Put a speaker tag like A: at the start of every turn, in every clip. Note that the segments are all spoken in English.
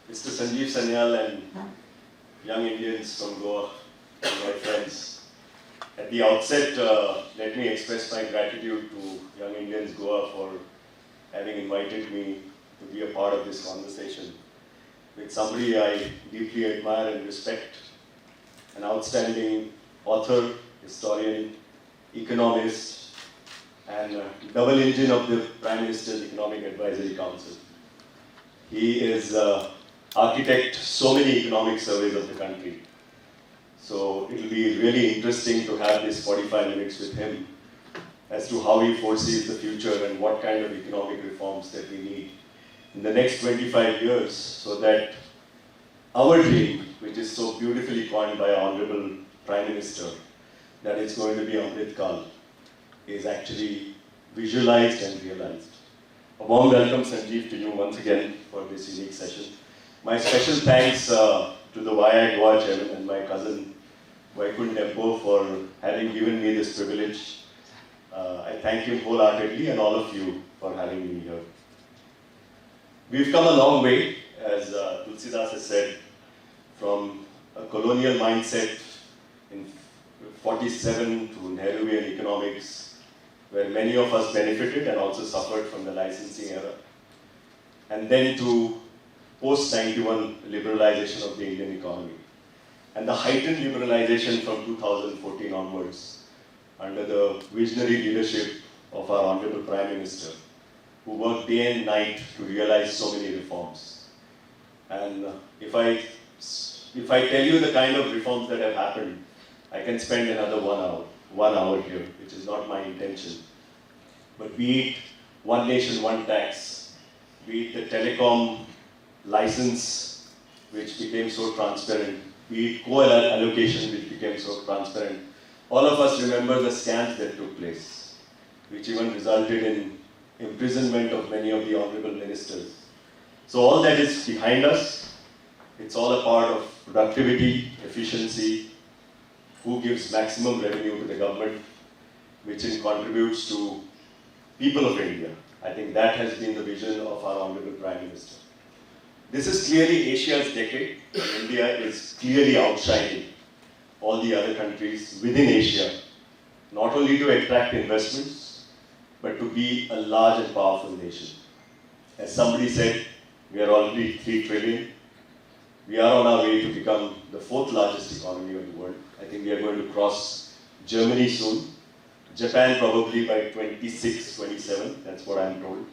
A: Mr. Sanjeev Sanyal and young Indians from Goa, and my friends. At the outset, let me express my gratitude to Young Indians Goa for having invited me to be a part of this conversation with somebody I deeply admire and respect, an outstanding author, historian, economist, and double engine of the Prime Minister's Economic Advisory Council. He is architect so many economic surveys of the country. So it will be really interesting to have this 45 minutes with him as to how he foresees the future and what kind of economic reforms that we need in the next 25 years, so that our dream, which is so beautifully coined by our Honorable Prime Minister, that it's going to be Amrit Kal, is actually visualized and realized. A warm welcome, Sanjeev, to you once again for this unique session. My special thanks to the YI Goa Chairman and my cousin Chairman-Dempo for having given me this privilege. I thank him wholeheartedly and all of you for having me here. We've come a long way, as Tulsidas has said, from a colonial mindset in 47 to Nehruvian economics, where many of us benefited and also suffered from the licensing era, and then to post-91 liberalization of the Indian economy, and the heightened liberalization from 2014 onwards under the visionary leadership of our Honorable Prime Minister, who worked day and night to realize so many reforms. And if I tell you the kind of reforms that have happened, I can spend another 1 hour here, which is not my intention. But be it one nation, one tax, be it the telecom license, which became so transparent, be it co-allocation, which became so transparent. All of us remember the scams that took place, which even resulted in imprisonment of many of the honorable ministers. So all that is behind us. It's all a part of productivity, efficiency, who gives maximum revenue to the government, which contributes to people of India. I think that has been the vision of our Honorable Prime Minister. This is clearly Asia's decade, and India is clearly outshining all the other countries within Asia, not only to attract investments, but to be a large and powerful nation. As somebody said, we are already 3 trillion. We are on our way to become the 4th largest economy of the world. I think we are going to cross Germany soon. Japan probably by 26, 27, that's what I'm told.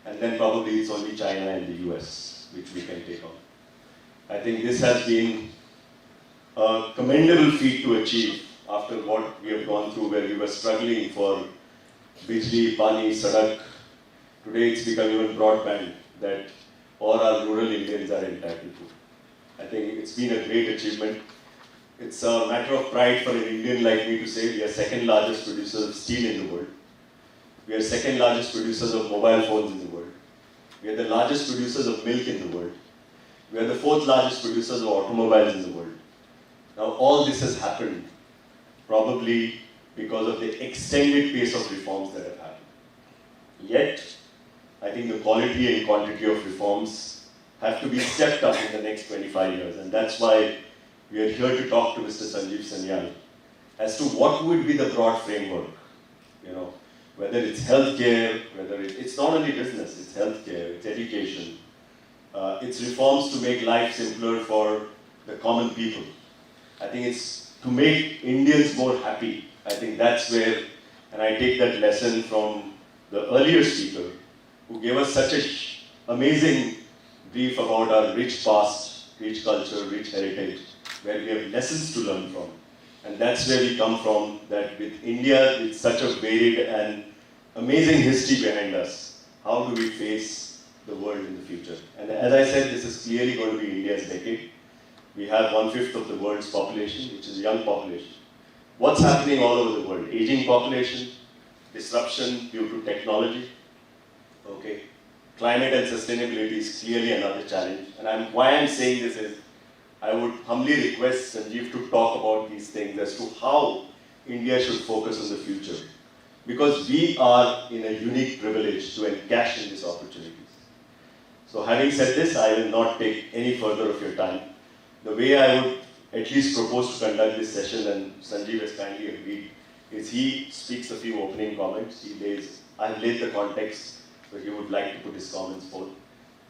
A: And then probably it's only China and the US, which we can take on. I think this has been a commendable feat to achieve after what we have gone through, where we were struggling for Bijli, Pani, Sadak. Today it's become even broadband that all our rural Indians are entitled to. I think it's been a great achievement. It's a matter of pride for an Indian like me to say we are 2nd largest producers of steel in the world. We are 2nd largest producers of mobile phones in the world. We are the largest producers of milk in the world. We are the 4th largest producers of automobiles in the world. Now all this has happened probably because of the extended pace of reforms that have happened. Yet, I think the quality and quantity of reforms have to be stepped up in the next 25 years. And that's why we are here to talk to Mr. Sanjeev Sanyal as to what would be the broad framework. You know, whether it's healthcare, whether it's not only business, it's healthcare, it's education, it's reforms to make life simpler for the common people. I think it's to make Indians more happy. I think that's where, and I take that lesson from the earlier speaker, who gave us such an amazing brief about our rich past, rich culture, rich heritage, where we have lessons to learn from. And that's where we come from, that with India, with such a varied and amazing history behind us, how do we face the world in the future? And as I said, this is clearly going to be India's decade. We have 1/5 of the world's population, which is a young population. What's happening all over the world? Aging population, disruption due to technology, okay. Climate and sustainability is clearly another challenge. And why I'm saying this is, I would humbly request Sanjeev to talk about these things as to how India should focus on the future. Because we are in a unique privilege to encash in these opportunities. So having said this, I will not take any further of your time. The way I would at least propose to conduct this session, and Sanjeev has kindly agreed, is he speaks a few opening comments. I've laid the context, so he would like to put his comments forth.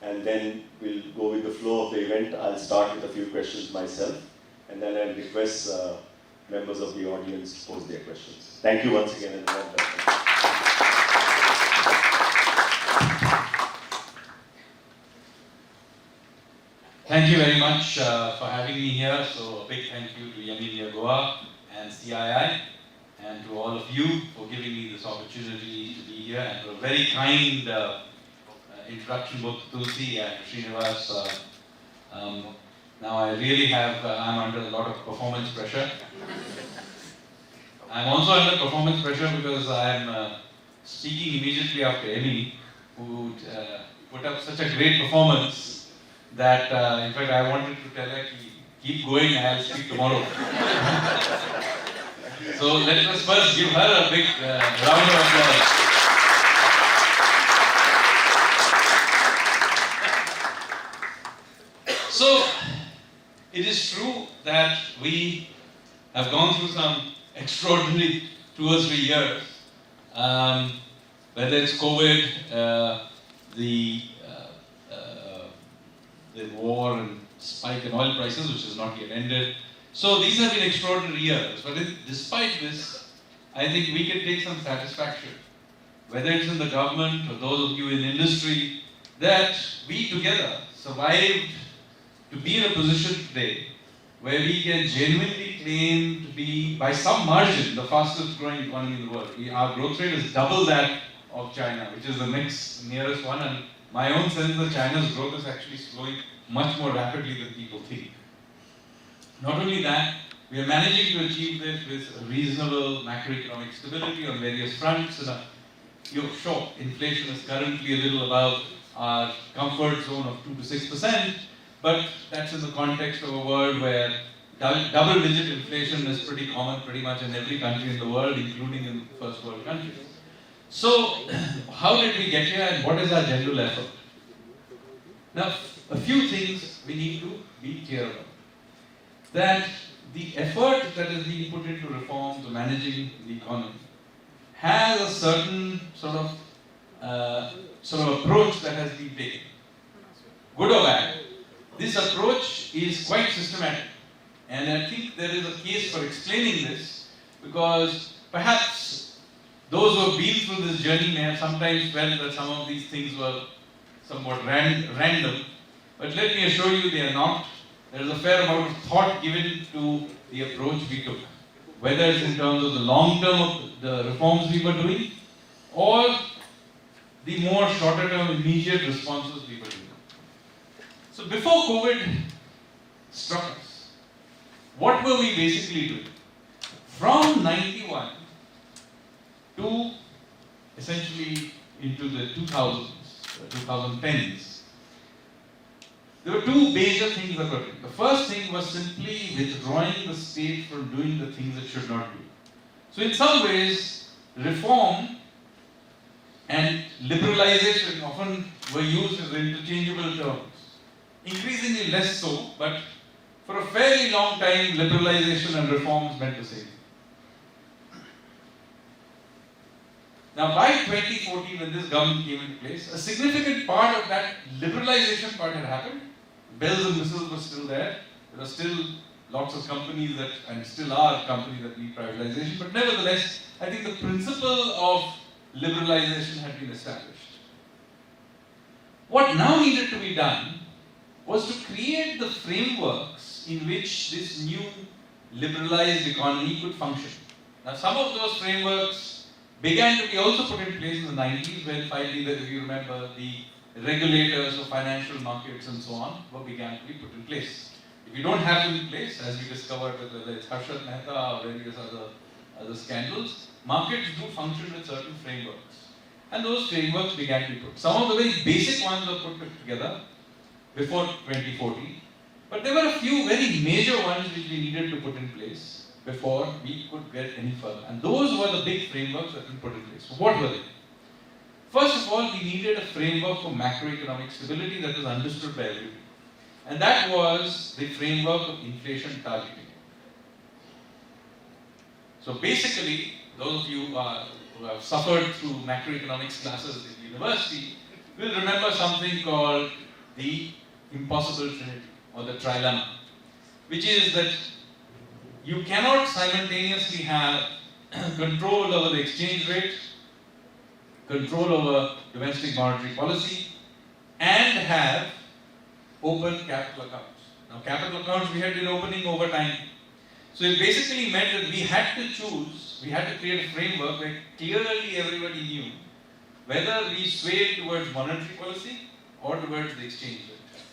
A: And then we'll go with the flow of the event. I'll start with a few questions myself, and then I'll request members of the audience to pose their questions. Thank you once again, and warm welcome.
B: Thank you very much for having me here. So a big thank you to Young India Goa and CII, and to all of you for giving me this opportunity to be here, and for a very kind introduction both to Tulsi and Shrinivas. Now I really have, I'm under a lot of performance pressure. I'm also under performance pressure because I'm speaking immediately after Emmy, who put up such a great performance that, in fact, I wanted to tell her, keep going, I'll speak tomorrow. So let us first give her a big round of applause. So, it is true that we have gone through some extraordinary 2 or 3 years, whether it's COVID, the war and spike in oil prices, which has not yet ended. So these have been extraordinary years, but despite this, I think we can take some satisfaction, whether it's in the government or those of you in industry, that we together survived to be in a position today where we can genuinely claim to be, by some margin, the fastest growing economy in the world. Our growth rate is double that of China, which is the next nearest one, and my own sense that China's growth is actually slowing much more rapidly than people think. Not only that, we are managing to achieve this with reasonable macroeconomic stability on various fronts. Sure, inflation is currently a little above our comfort zone of 2 to 6%, but that's in the context of a world where double-digit inflation is pretty common pretty much in every country in the world, including in first world countries. So, how did we get here, and what is our general effort? Now, a few things we need to be clear about. That the effort that is being put into reform to managing the economy has a certain sort of approach that has been taken. Good or bad, this approach is quite systematic. And I think there is a case for explaining this, because perhaps those who have been through this journey may have sometimes felt that some of these things were somewhat random, but let me assure you they are not. There is a fair amount of thought given to the approach we took, whether it's in terms of the long term of the reforms we were doing, or the more shorter term immediate responses we were doing. So before COVID struck us, what were we basically doing? From 91 to essentially into the 2010s, there were two major things that were doing. The first thing was simply withdrawing the state from doing the things it should not do. So in some ways, reform and liberalization often were used as interchangeable terms. Increasingly less so, but for a fairly long time, liberalization and reforms meant the same. Now, by 2014, when this government came into place, a significant part of that liberalization part had happened. Bells and whistles were still there. There are still lots of companies that, and still are companies that need privatization, but nevertheless, I think the principle of liberalization had been established. What now needed to be done was to create the frameworks in which this new liberalized economy could function. Now, some of those frameworks began to be also put in place in the 90s, when finally, if you remember, the regulators of financial markets and so on began to be put in place. If you don't have them in place, as we discovered with whether it's Harshad Mehta or various other scandals, markets do function with certain frameworks. And those frameworks began to be put. Some of the very basic ones were put together before 2014, but there were a few very major ones which we needed to put in place before we could get any further. And those were the big frameworks that we put in place. So what were they? First of all, we needed a framework for macroeconomic stability that was understood by everybody. And that was the framework of inflation targeting. So basically, those of you who have suffered through macroeconomics classes in university will remember something called the impossible trinity or the trilemma, which is that you cannot simultaneously have control over the exchange rate, control over domestic monetary policy, and have open capital accounts. Now, capital accounts we had been opening over time. So it basically meant that we had to choose, we had to create a framework where clearly everybody knew whether we swayed towards monetary policy or towards the exchange rate.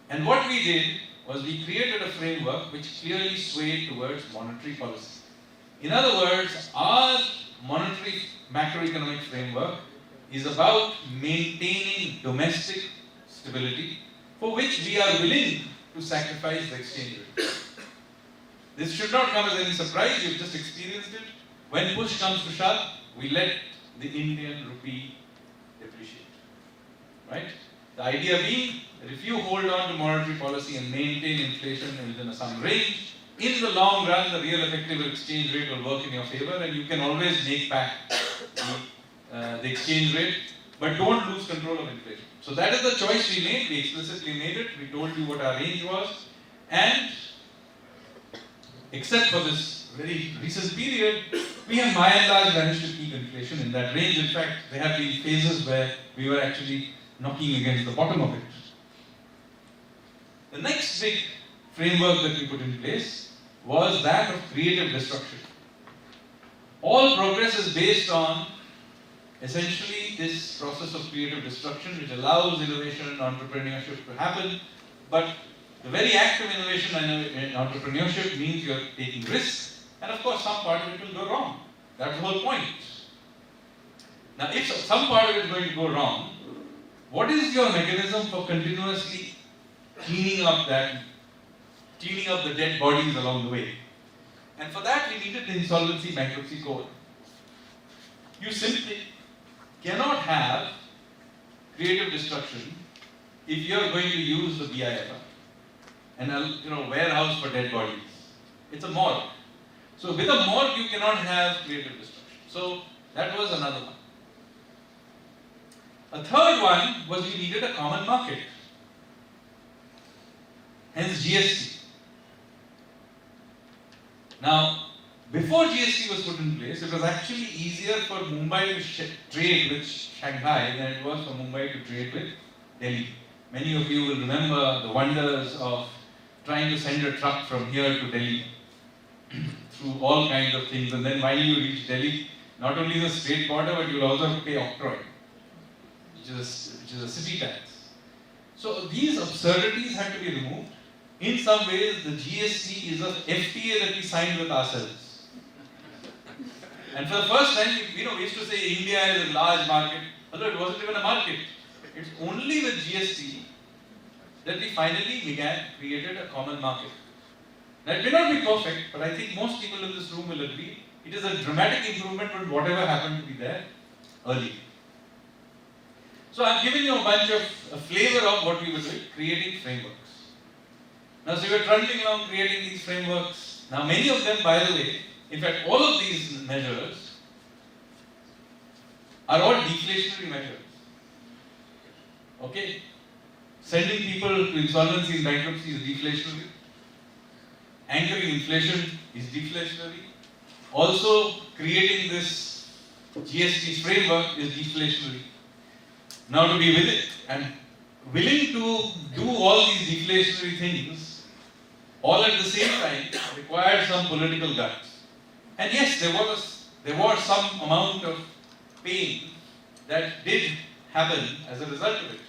B: And what we did was we created a framework which clearly swayed towards monetary policy. In other words, our monetary macroeconomic framework is about maintaining domestic stability, for which we are willing to sacrifice the exchange rate. This should not come as any surprise, you've just experienced it. When push comes to shove, we let the Indian rupee depreciate. Right? The idea being that if you hold on to monetary policy and maintain inflation within some range, in the long run, the real effective exchange rate will work in your favor and you can always make back the exchange rate, but don't lose control of inflation. So that is the choice we made. We explicitly made it. We told you what our range was. And except for this very recent period, we have by and large managed to keep inflation in that range. In fact, there have been phases where we were actually knocking against the bottom of it. The next big framework that we put in place was that of creative destruction. All progress is based on essentially this process of creative destruction, which allows innovation and entrepreneurship to happen. But the very act of innovation and entrepreneurship means you're taking risks, and of course some part of it will go wrong. That's the whole point. Now, if some part of it is going to go wrong, what is your mechanism for continuously cleaning up the dead bodies along the way? And for that, we needed the insolvency bankruptcy code. You simply cannot have creative destruction if you are going to use the BIFR and a warehouse for dead bodies. It's a morgue. So with a morgue, you cannot have creative destruction. So that was another one. A third one was we needed a common market. Hence GST. Now, before GST was put in place, it was actually easier for Mumbai to trade with Shanghai than it was for Mumbai to trade with Delhi. Many of you will remember the wonders of trying to send a truck from here to Delhi through all kinds of things, and then while you reach Delhi, not only the state border, but you'll also have to pay octroi, which is a city tax. So these absurdities had to be removed. In some ways, the GST is a FTA that we signed with ourselves. And for the first time, we used to say India is a large market, although it wasn't even a market. It's only with GST that we finally created a common market. Now, it may not be perfect, but I think most people in this room will agree it is a dramatic improvement from whatever happened to be there earlier. So I've given you a flavor of what we were doing, creating frameworks. Now, so we were trundling along creating these frameworks. Now, many of them, by the way, in fact, all of these measures are all deflationary measures. Okay? Sending people to insolvency and bankruptcy is deflationary. Anchoring inflation is deflationary. Also, creating this GST framework is deflationary. Now, to be with it and willing to do all these deflationary things all at the same time required some political guts. And yes, there was some amount of pain that did happen as a result of it.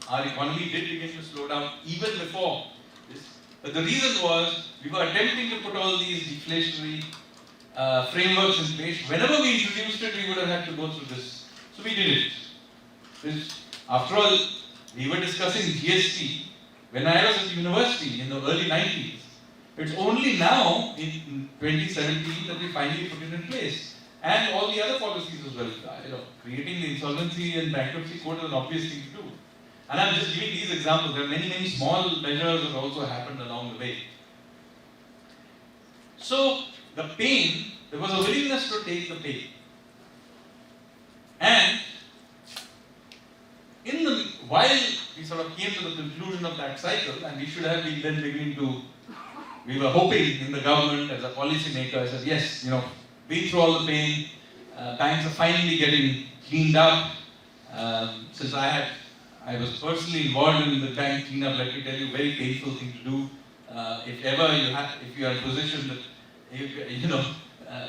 B: Our economy did begin to slow down even before this. But the reason was we were attempting to put all these deflationary frameworks in place. Whenever we introduced it, we would have had to go through this. So we did it. After all, we were discussing GST when I was at university in the early 90s. It's only now in 2017 that we finally put it in place. And all the other policies as well. Creating the insolvency and bankruptcy code is an obvious thing to do. And I'm just giving these examples. There are many, many small measures that also happened along the way. So, the pain, there was a willingness to take the pain. And while we sort of came to the conclusion of that cycle, and we should have been then beginning to, we were hoping in the government as a policy maker, I said, yes, been through all the pain, banks are finally getting cleaned up. Since I was personally involved in the bank cleanup, let me tell you, very painful thing to do. If you are in a position that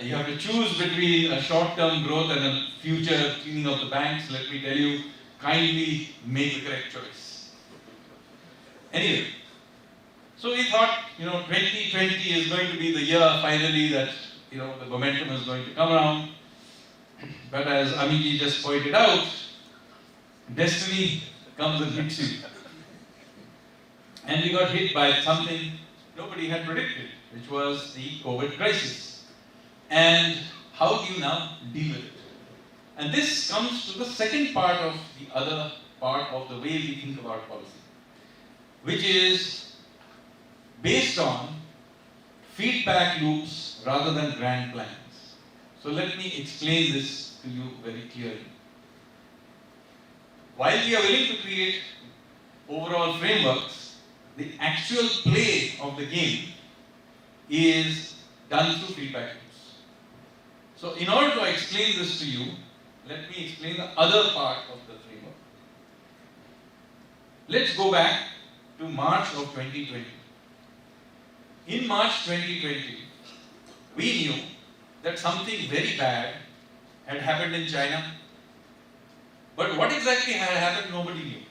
B: you have to choose between a short-term growth and a future cleaning of the banks, let me tell you, kindly make the correct choice. Anyway, so we thought, 2020 is going to be the year finally that, the momentum is going to come around. But as Amiji just pointed out, destiny comes and hits you. And we got hit by something nobody had predicted, which was the COVID crisis. And how do you now deal with it? And this comes to the second part of the other part of the way we think about policy, which is based on feedback loops rather than grand plans. So let me explain this to you very clearly. While we are willing to create overall frameworks, the actual play of the game is done through feedback loops. So in order to explain this to you, let me explain the other part of the framework. Let's go back to March of 2020. In March 2020, we knew that something very bad had happened in China. But what exactly had happened, nobody knew.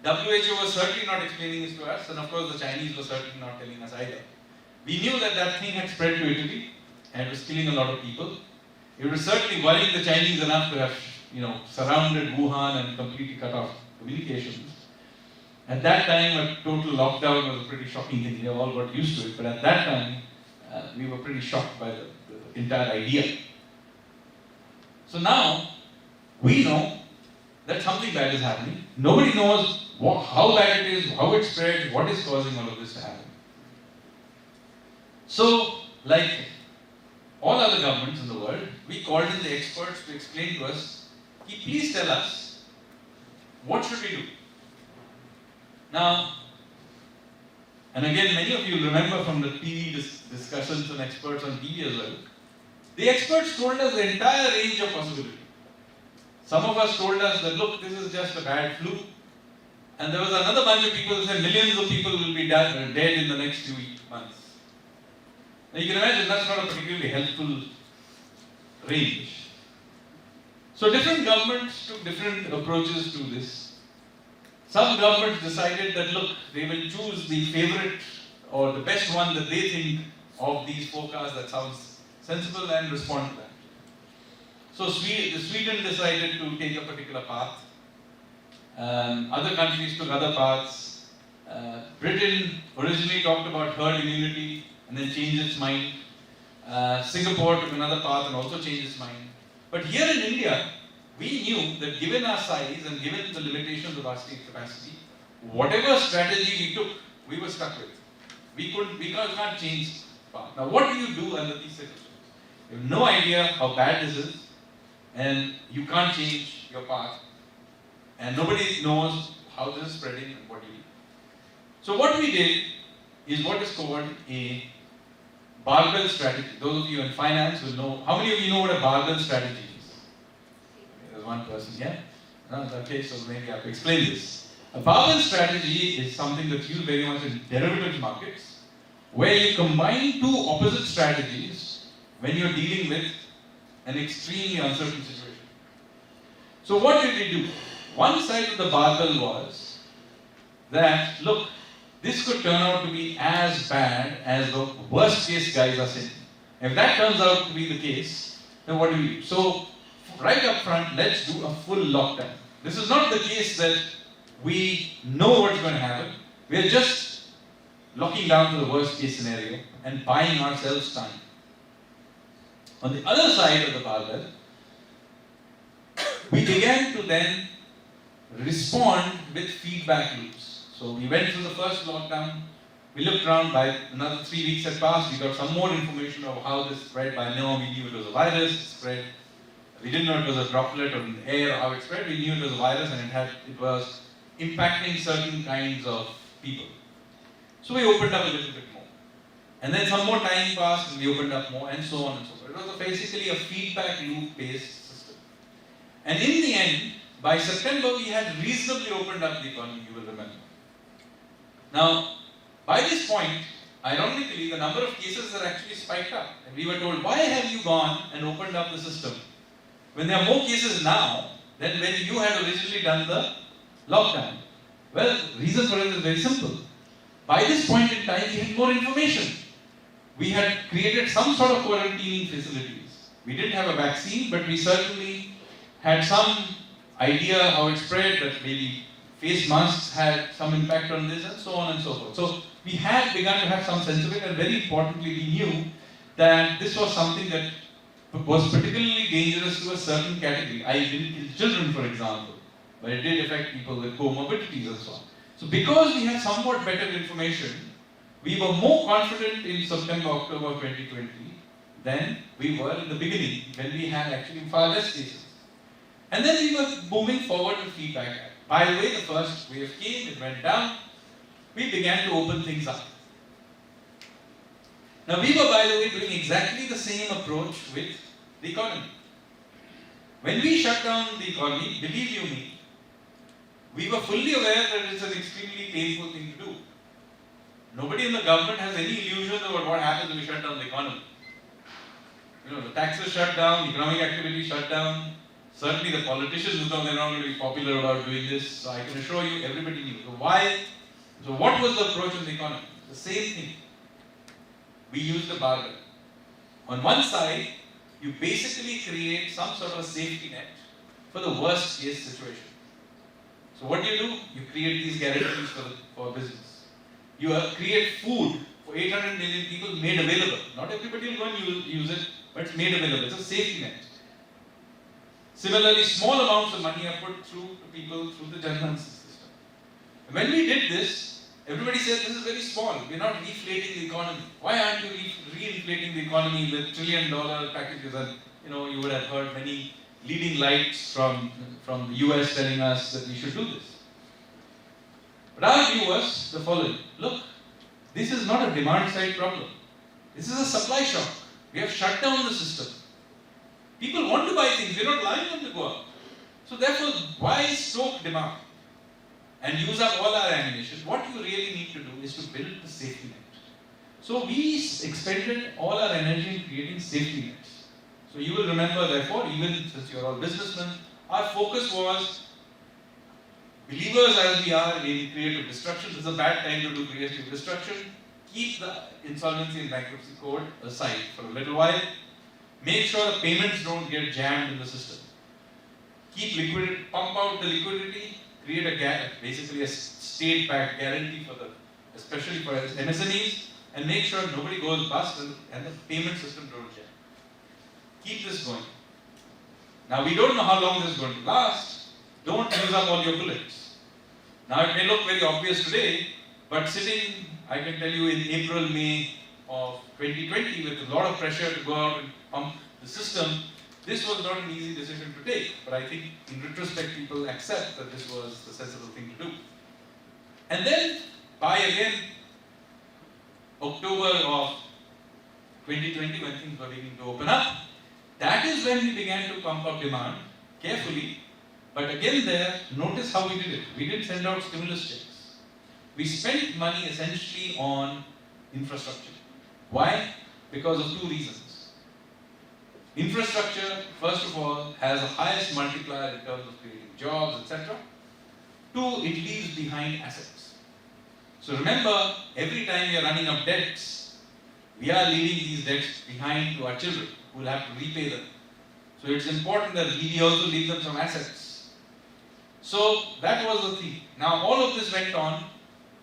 B: WHO was certainly not explaining this to us, and of course the Chinese were certainly not telling us either. We knew that that thing had spread to Italy and was killing a lot of people. It was certainly worrying the Chinese enough to have, surrounded Wuhan and completely cut off communications. At that time, a total lockdown was a pretty shocking thing. We all got used to it, but at that time, we were pretty shocked by the entire idea. So now, we know that something bad is happening. Nobody knows how bad it is, how it spreads, what is causing all of this to happen. So, like all other governments in the world, we called in the experts to explain to us, please tell us, what should we do? Now, and again, many of you remember from the TV discussions and experts on TV as well, the experts told us the entire range of possibilities. Some of us told us that, look, this is just a bad flu. And there was another bunch of people who said millions of people will be dead in the next few months. Now you can imagine that's not a particularly helpful range. So different governments took different approaches to this. Some governments decided that, look, they will choose the favorite or the best one that they think of these forecasts that sounds sensible and respond to that. So Sweden decided to take a particular path. Other countries took other paths. Britain originally talked about herd immunity and then changed its mind. Singapore took another path and also changed its mind. But here in India, we knew that given our size and given the limitations of our state capacity, whatever strategy we took, we were stuck with. We can't change path. Now what do you do under these circumstances? You have no idea how bad this is, and you can't change your path, and nobody knows how this is spreading and what you do. So what we did is what is called a barbell strategy. Those of you in finance will know. How many of you know what a barbell strategy is? There's one person, yeah? Okay, so maybe I have to explain this. A barbell strategy is something that's used very much in derivatives markets, where you combine two opposite strategies when you're dealing with an extremely uncertain situation. So what did we do? One side of the barbell was that, look, this could turn out to be as bad as the worst case guys are saying. If that turns out to be the case, then what do we do? So, right up front, let's do a full lockdown. This is not the case that we know what's going to happen. We are just locking down to the worst case scenario and buying ourselves time. On the other side of the barbell, we began to then respond with feedback loops. So we went through the first lockdown, we looked around, by another 3 weeks had passed, we got some more information of how this spread. By now we knew it was a virus, it spread. We didn't know it was a droplet or in the air or how it spread, we knew it was a virus and it was impacting certain kinds of people. So we opened up a little bit more. And then some more time passed and we opened up more and so on and so forth. It was basically a feedback loop based system. And in the end, by September we had reasonably opened up the economy, you will remember. Now, by this point, ironically, the number of cases had actually spiked up. And we were told, why have you gone and opened up the system when there are more cases now than when you had originally done the lockdown? Well, the reason for it is very simple. By this point in time, we had more information. We had created some sort of quarantining facilities. We didn't have a vaccine, but we certainly had some idea how it spread, that maybe face masks had some impact on this and so on and so forth. So we had begun to have some sense of it, and very importantly, we knew that this was something that was particularly dangerous to a certain category. I didn't kill children, for example, but it did affect people with comorbidities and so on. So because we had somewhat better information, we were more confident in September, October 2020 than we were in the beginning, when we had actually far less cases. And then we were moving forward with feedback. By the way, the first wave came, it went down, we began to open things up. Now we were, by the way, doing exactly the same approach with the economy. When we shut down the economy, believe you me, we were fully aware that it's an extremely painful thing to do. Nobody in the government has any illusions about what happens when we shut down the economy. You know, the taxes shut down, economic activity shut down. Certainly the politicians they're not going to be popular about doing this. So I can assure you, everybody knew. So why? So what was the approach in the economy? The same thing. We used the barbell. On one side, you basically create some sort of a safety net for the worst case situation. So what do? You create these guarantees for business. You create food for 800 million people made available. Not everybody will go and use it, but it's made available. It's a safety net. Similarly, small amounts of money are put through to people through the Jan-Dhan system. And when we did this, everybody said this is very small. We're not reflating the economy. Why aren't you re-inflating the economy with $1 trillion packages? And you would have heard many leading lights from the US telling us that we should do this. But our view was the following. Look, this is not a demand side problem. This is a supply shock. We have shut down the system. People want to buy things, they're not relying on the go out. So therefore, why stoke demand and use up all our ammunition? What you really need to do is to build the safety net. So we expended all our energy in creating safety nets. So you will remember, therefore, even since you're all businessmen, our focus was, believers as we are in creative destruction, this is a bad time to do creative destruction. Keep the insolvency and bankruptcy code aside for a little while. Make sure the payments don't get jammed in the system. Keep liquidity, pump out the liquidity, create basically a state-backed guarantee especially for MSMEs, and make sure nobody goes bust and the payment system don't jam. Keep this going. Now we don't know how long this is going to last. Don't use up all your bullets. Now it may look very obvious today, but sitting, I can tell you, in April, May of 2020, with a lot of pressure to go out and pump the system, this was not an easy decision to take. But I think in retrospect, people accept that this was the sensible thing to do. And then, by again, October of 2020, when things were beginning to open up, that is when we began to pump up demand carefully. But again there, notice how we did it. We didn't send out stimulus checks. We spent money essentially on infrastructure. Why? Because of two reasons. Infrastructure, first of all, has the highest multiplier in terms of creating jobs, etc. Two, it leaves behind assets. So remember, every time we are running up debts, we are leaving these debts behind to our children, who will have to repay them. So it's important that we also leave them some assets. So that was the thing. Now all of this went on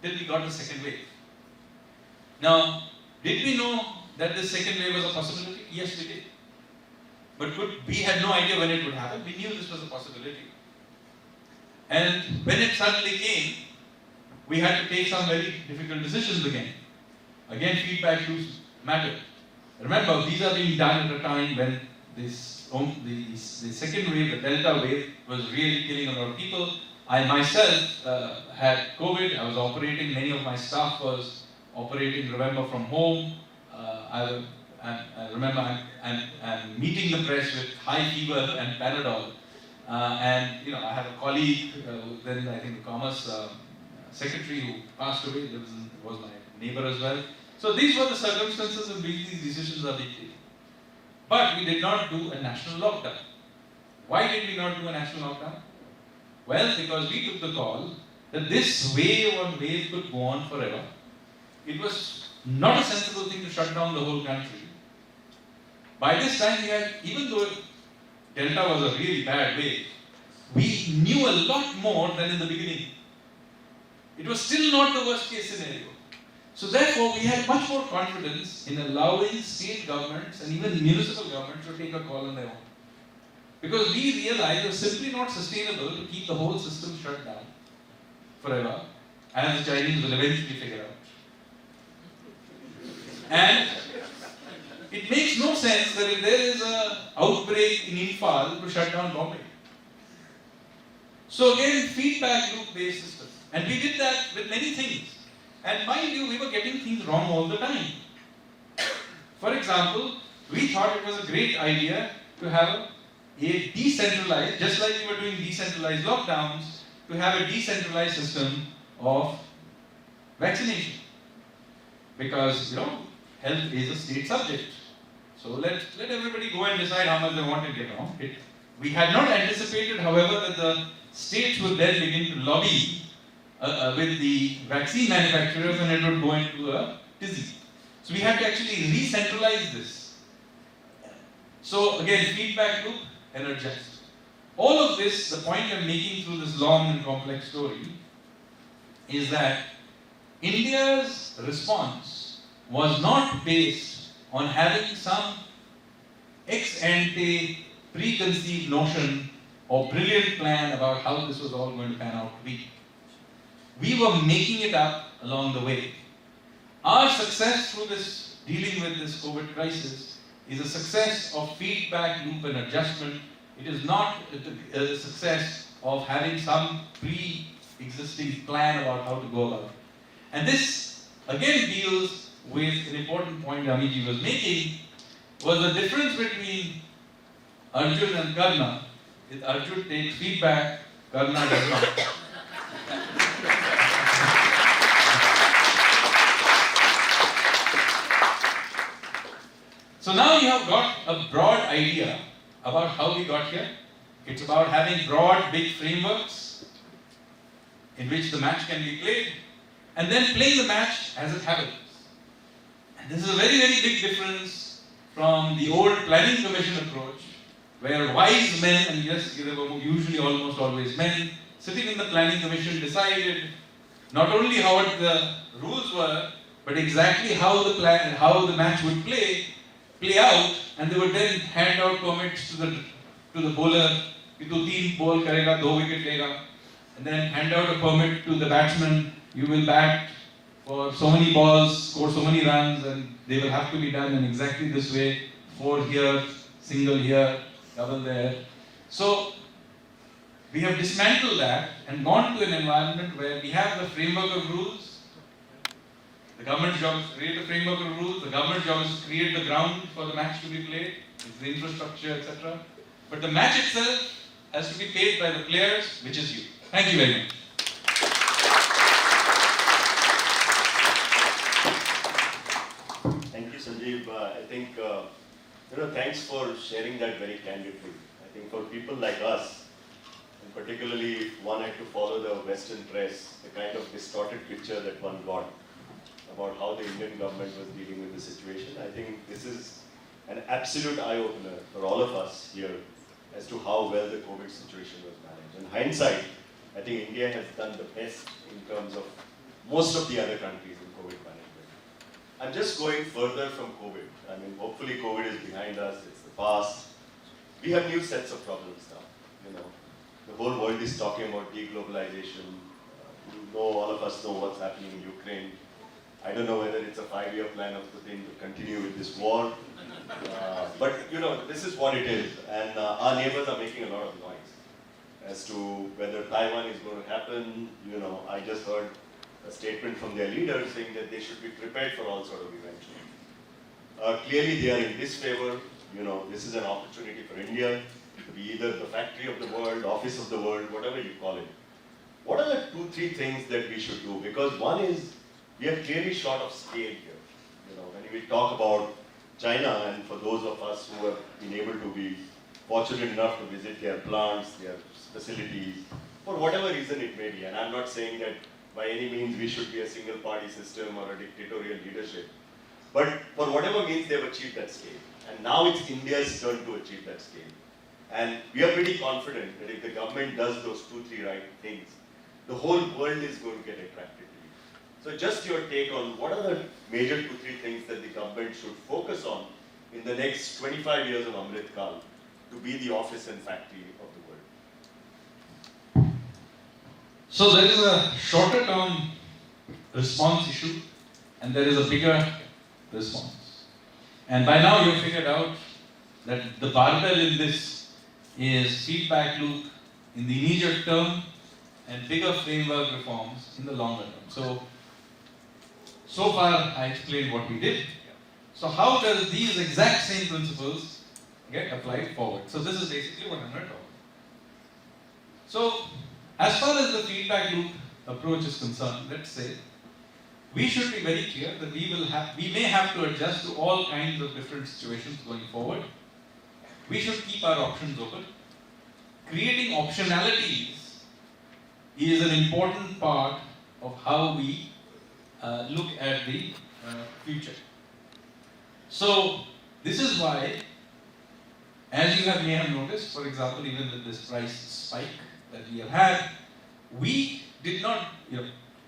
B: till we got the second wave. Now, did we know that this second wave was a possibility? Yes, we did. But we had no idea when it would happen. We knew this was a possibility. And when it suddenly came, we had to take some very difficult decisions again. Again, feedback loops mattered. Remember, these are being done at a time when the second wave, the Delta wave, was really killing a lot of people. I myself had COVID. I was operating. Many of my staff was operating, remember, from home. I remember I'm meeting the press with high fever and Panadol. And I have a colleague, then I think the Commerce Secretary who passed away, was my neighbor as well. So these were the circumstances in which these decisions are being taken. But we did not do a national lockdown. Why did we not do a national lockdown? Well, because we took the call that this wave on wave could go on forever. It was not a sensible thing to shut down the whole country. By this time, we had, even though Delta was a really bad wave, we knew a lot more than in the beginning. It was still not the worst case scenario. So therefore, we had much more confidence in allowing state governments and even municipal governments to take a call on their own. Because we realized it was simply not sustainable to keep the whole system shut down forever, as the Chinese will eventually figure out. And it makes no sense that if there is an outbreak in Imphal to shut down Bombay. So again, feedback loop based system. And we did that with many things. And mind you, we were getting things wrong all the time. For example, we thought it was a great idea to have a decentralized, just like we were doing decentralized lockdowns, to have a decentralized system of vaccination. Because, health is a state subject. So let everybody go and decide how much they want to get on. We had not anticipated, however, that the states would then begin to lobby with the vaccine manufacturers and it would go into a tizzy. So we had to actually re-centralize this. So again, feedback loop, energized. All of this, the point I'm making through this long and complex story, is that India's response was not based on having some ex-ante preconceived notion or brilliant plan about how this was all going to pan out to be. We were making it up along the way. Our success through this, dealing with this COVID crisis, is a success of feedback loop and adjustment. It is not a success of having some pre-existing plan about how to go about it. And this again deals with an important point Amiji was making, was the difference between Arjun and Karna. If Arjun takes feedback, Karna does not. So now you have got a broad idea about how we got here. It's about having broad, big frameworks in which the match can be played, and then playing the match as it happens. And this is a very, very big difference from the old planning commission approach, where wise men, and yes, there were usually almost always men, sitting in the planning commission decided not only what the rules were, but exactly how the match would play out, and they would then hand out permits to the bowler, कि तू 3 ball करेगा 2 wicket लेगा, and then hand out a permit to the batsman, you will bat for so many balls, score so many runs, and they will have to be done in exactly this way, 4 here, single here, double there. So we have dismantled that and gone to an environment where we have the framework of rules. The government's job is to create a framework of rules. The government's job is to create the ground for the match to be played. It's the infrastructure, etc. But the match itself has to be paid by the players, which is you. Thank you very much.
A: Thank you, Sanjeev. I think, thanks for sharing that very candidly. I think for people like us, and particularly if one had to follow the Western press, the kind of distorted picture that one got about how the Indian government was dealing with the situation, I think this is an absolute eye-opener for all of us here as to how well the COVID situation was managed. In hindsight, I think India has done the best in terms of most of the other countries in COVID management. I'm just going further from COVID. I mean, hopefully COVID is behind us, it's the past. we have new sets of problems now. You know, the whole world is talking about deglobalization. All of us know what's happening in Ukraine. I don't know whether it's a 5-year plan of the thing to continue with this war. But you know, this is what it is. And our neighbors are making a lot of noise as to whether Taiwan is going to happen. You know, I just heard a statement from their leaders saying that they should be prepared for all sort of events. Clearly they are in disfavor. You know, this is an opportunity for India to be either the factory of the world, office of the world, whatever you call it. What are the 2-3 things that we should do? Because one is, we are clearly short of scale here. You know, when we talk about China, and for those of us who have been able to be fortunate enough to visit their plants, their facilities, for whatever reason it may be, and I'm not saying that by any means we should be a single party system or a dictatorial leadership, but for whatever means they've achieved that scale. And now it's India's turn to achieve that scale. And we are pretty confident that if the government does those 2-3 right things, the whole world is going to get attracted to it. So just your take on what are the major 2-3 things that the government should focus on in the next 25 years of Amrit Kal to be the office and factory of the world?
B: So there is a shorter term response issue and there is a bigger response. And by now you've figured out that the barbell in this is feedback loop in the immediate term and bigger framework reforms in the longer term. So far I explained what we did. So how does these exact same principles get applied forward? So this is basically what I'm going to talk about. So as far as the feedback loop approach is concerned, let's say, we should be very clear that we may have to adjust to all kinds of different situations going forward. We should keep our options open. Creating optionalities is an important part of how we look at the future. So this is why, as you may have noticed, for example, even with this price spike that we have had, we did not,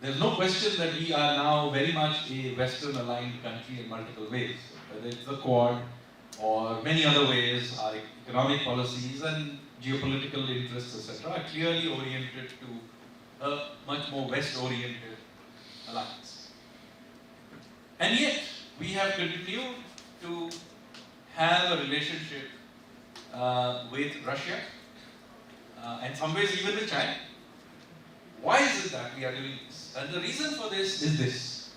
B: there's no question that we are now very much a Western aligned country in multiple ways, whether it's the Quad or many other ways. Our economic policies and geopolitical interests, etc., are clearly oriented to a much more West-oriented alliance. And yet, we have continued to have a relationship with Russia, and in some ways even with China. Why is it that we are doing this? And the reason for this is this.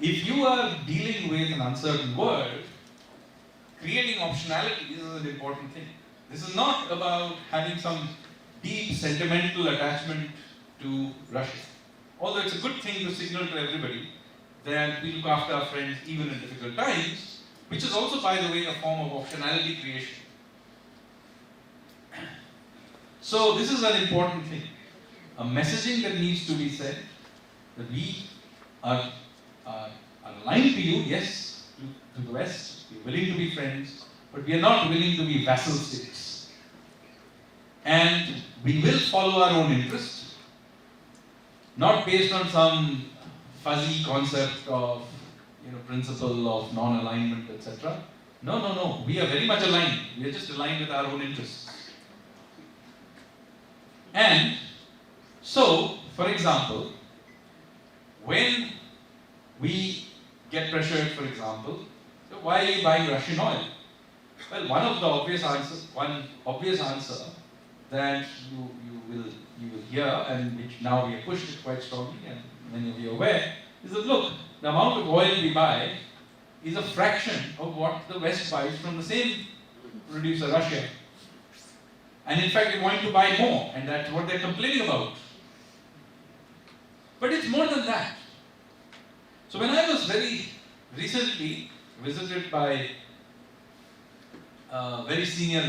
B: If you are dealing with an uncertain world, creating optionality is an important thing. This is not about having some deep sentimental attachment to Russia. Although it's a good thing to signal to everybody that we look after our friends even in difficult times, which is also, by the way, a form of optionality creation. So this is an important thing. A messaging that needs to be said, that we are aligned to you, yes, to the West, we're willing to be friends, but we are not willing to be vassal states. And we will follow our own interests, not based on some fuzzy concept of, principle of non-alignment, etc. No. We are very much aligned. We are just aligned with our own interests. And so, for example, when we get pressured, for example, so why are you buying Russian oil? Well, one obvious answer that you will hear, and which now we have pushed it quite strongly, and many of you are aware, is that look, the amount of oil we buy is a fraction of what the West buys from the same producer, Russia. And in fact, they want to buy more, and that's what they're complaining about. But it's more than that. So when I was very recently visited by a very senior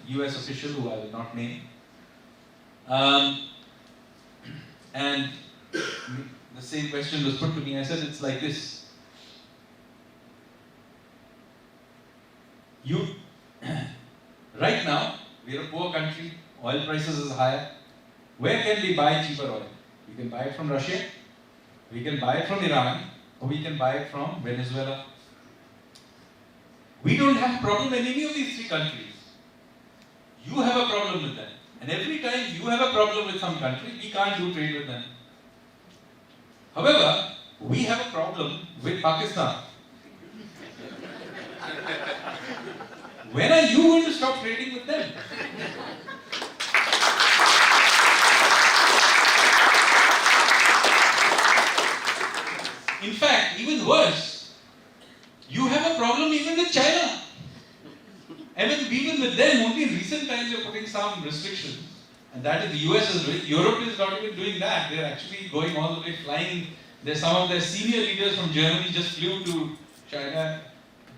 B: US official who I will not name, and the same question was put to me, I said, it's like this. Right now, we are a poor country, oil prices is higher. Where can we buy cheaper oil? We can buy it from Russia, we can buy it from Iran, or we can buy it from Venezuela. We don't have a problem in any of these three countries. You have a problem with them. And every time you have a problem with some country, we can't do trade with them. However, we have a problem with Pakistan. When are you going to stop trading with them? In fact, even worse, you have a problem even with China. I mean, even with them, only in recent times you're putting some restrictions. And that is the US is doing. Europe is not even doing that. They're actually going all the way flying. There's some of their senior leaders from Germany just flew to China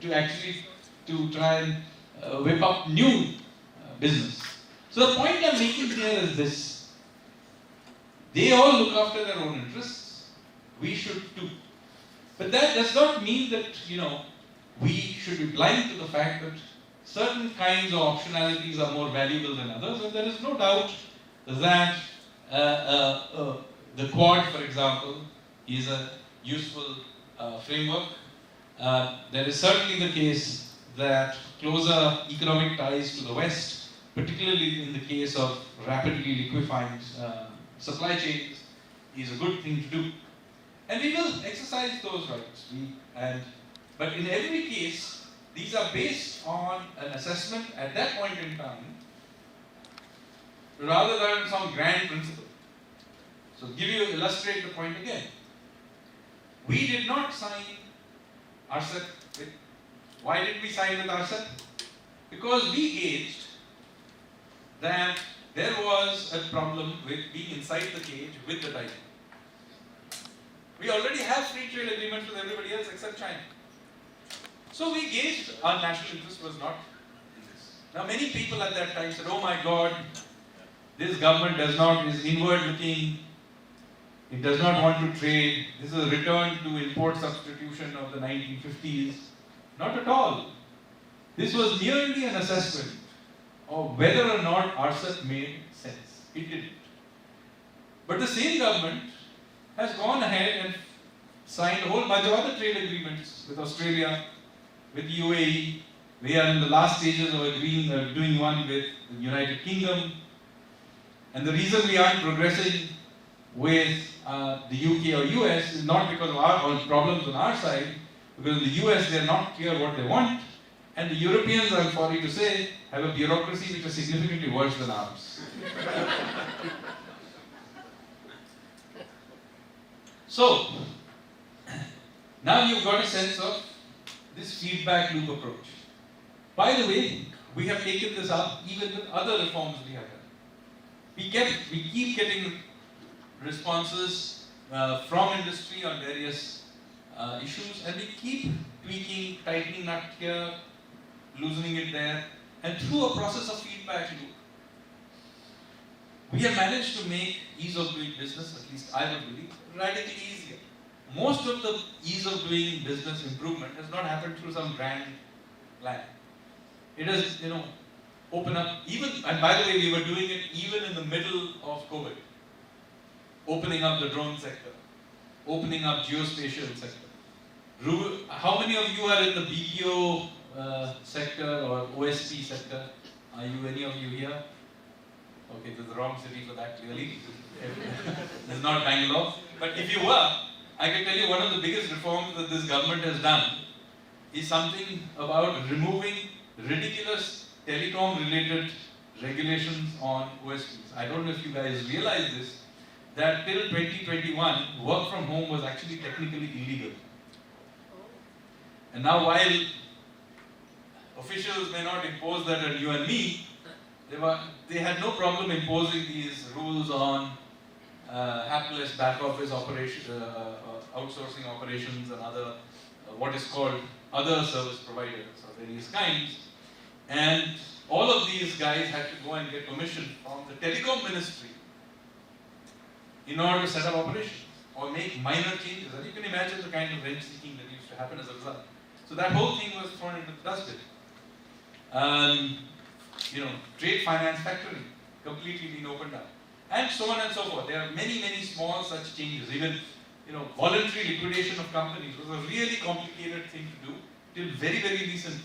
B: to try and whip up new business. So the point I'm making here is this. They all look after their own interests. We should too. But that does not mean that, we should be blind to the fact that certain kinds of optionalities are more valuable than others, and there is no doubt that the Quad, for example, is a useful framework. There is certainly the case that closer economic ties to the West, particularly in the case of rapidly liquefying supply chains, is a good thing to do. And we will exercise those rights. But in every case, these are based on an assessment at that point in time, rather than some grand principle. So, illustrate the point again. We did not sign RCEP with. Why did we sign with RCEP? Because we gauged that there was a problem with being inside the cage with the tiger. We already have free trade agreements with everybody else except China. So we gauged our national interest was not in this. Now many people at that time said, oh my God, this government is inward looking, it does not want to trade, this is a return to import substitution of the 1950s. Not at all. This was merely an assessment of whether or not RCEP made sense. It didn't. But the same government has gone ahead and signed a whole bunch of other trade agreements with Australia, with UAE. We are in the last stages of doing one with the United Kingdom. And the reason we aren't progressing with the UK or US is not because of our problems on our side, because in the US they're not clear what they want, and the Europeans, I'm sorry to say, have a bureaucracy which is significantly worse than ours. So, now you've got a sense of this feedback loop approach. By the way, we have taken this up even with other reforms we have done. We keep getting responses from industry on various issues, and we keep tweaking, tightening nut here, loosening it there, and through a process of feedback loop, we have managed to make ease of doing business, at least I would believe, radically easier. Most of the ease of doing business improvement has not happened through some grand plan. It has, open up, and by the way, we were doing it even in the middle of COVID. Opening up the drone sector, opening up geospatial sector. How many of you are in the BPO sector or OSP sector? Are any of you here? Okay, this is the wrong city for that, clearly. This is not Bangalore. But if you were, I can tell you one of the biggest reforms that this government has done is something about removing ridiculous telecom-related regulations on OSPs. I don't know if you guys realize this, that till 2021, work from home was actually technically illegal. And now while officials may not impose that on you and me, they had no problem imposing these rules on hapless back office outsourcing operations and other, what is called other service providers of various kinds. And all of these guys had to go and get permission from the telecom ministry in order to set up operations or make minor changes. And you can imagine the kind of rent seeking that used to happen as a result. So that whole thing was thrown into the dustbin. Trade finance factoring completely being opened up, and so on and so forth. There are many, many small such changes. Even voluntary liquidation of companies was a really complicated thing to do till very, very recently.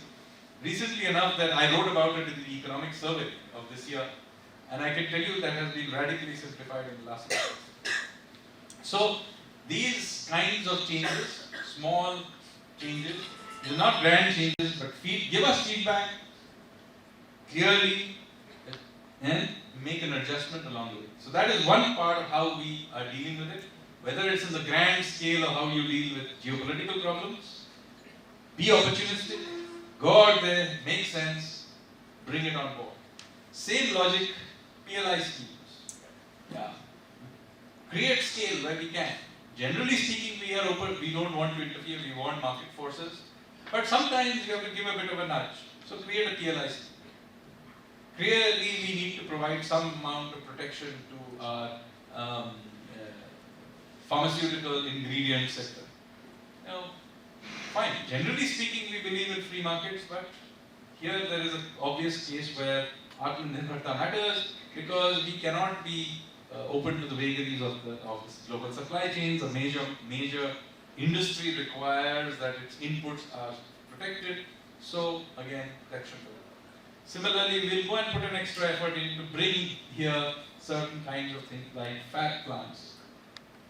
B: recently enough that I wrote about it in the economic survey of this year, and I can tell you that has been radically simplified in the last 6 months. So these kinds of changes, small changes, they're not grand changes, but give us feedback clearly and make an adjustment along the way. So that is one part of how we are dealing with it, whether it's in the grand scale of how you deal with geopolitical problems. Be opportunistic, go out there, make sense, bring it on board. Same logic, PLI schemes. Yeah. Create scale where we can. Generally speaking, we are open, we don't want to interfere, we want market forces. But sometimes you have to give a bit of a nudge. So create a PLI scheme. Clearly, we need to provide some amount of protection to our pharmaceutical ingredient sector. You know, fine. Generally speaking, we believe in free markets, but here there is an obvious case where Atmanirbharta matters because we cannot be open to the vagaries of the global supply chains. A major industry requires that its inputs are protected. So again, protection for that. Similarly, we'll go and put an extra effort into bringing here certain kinds of things like fat plants.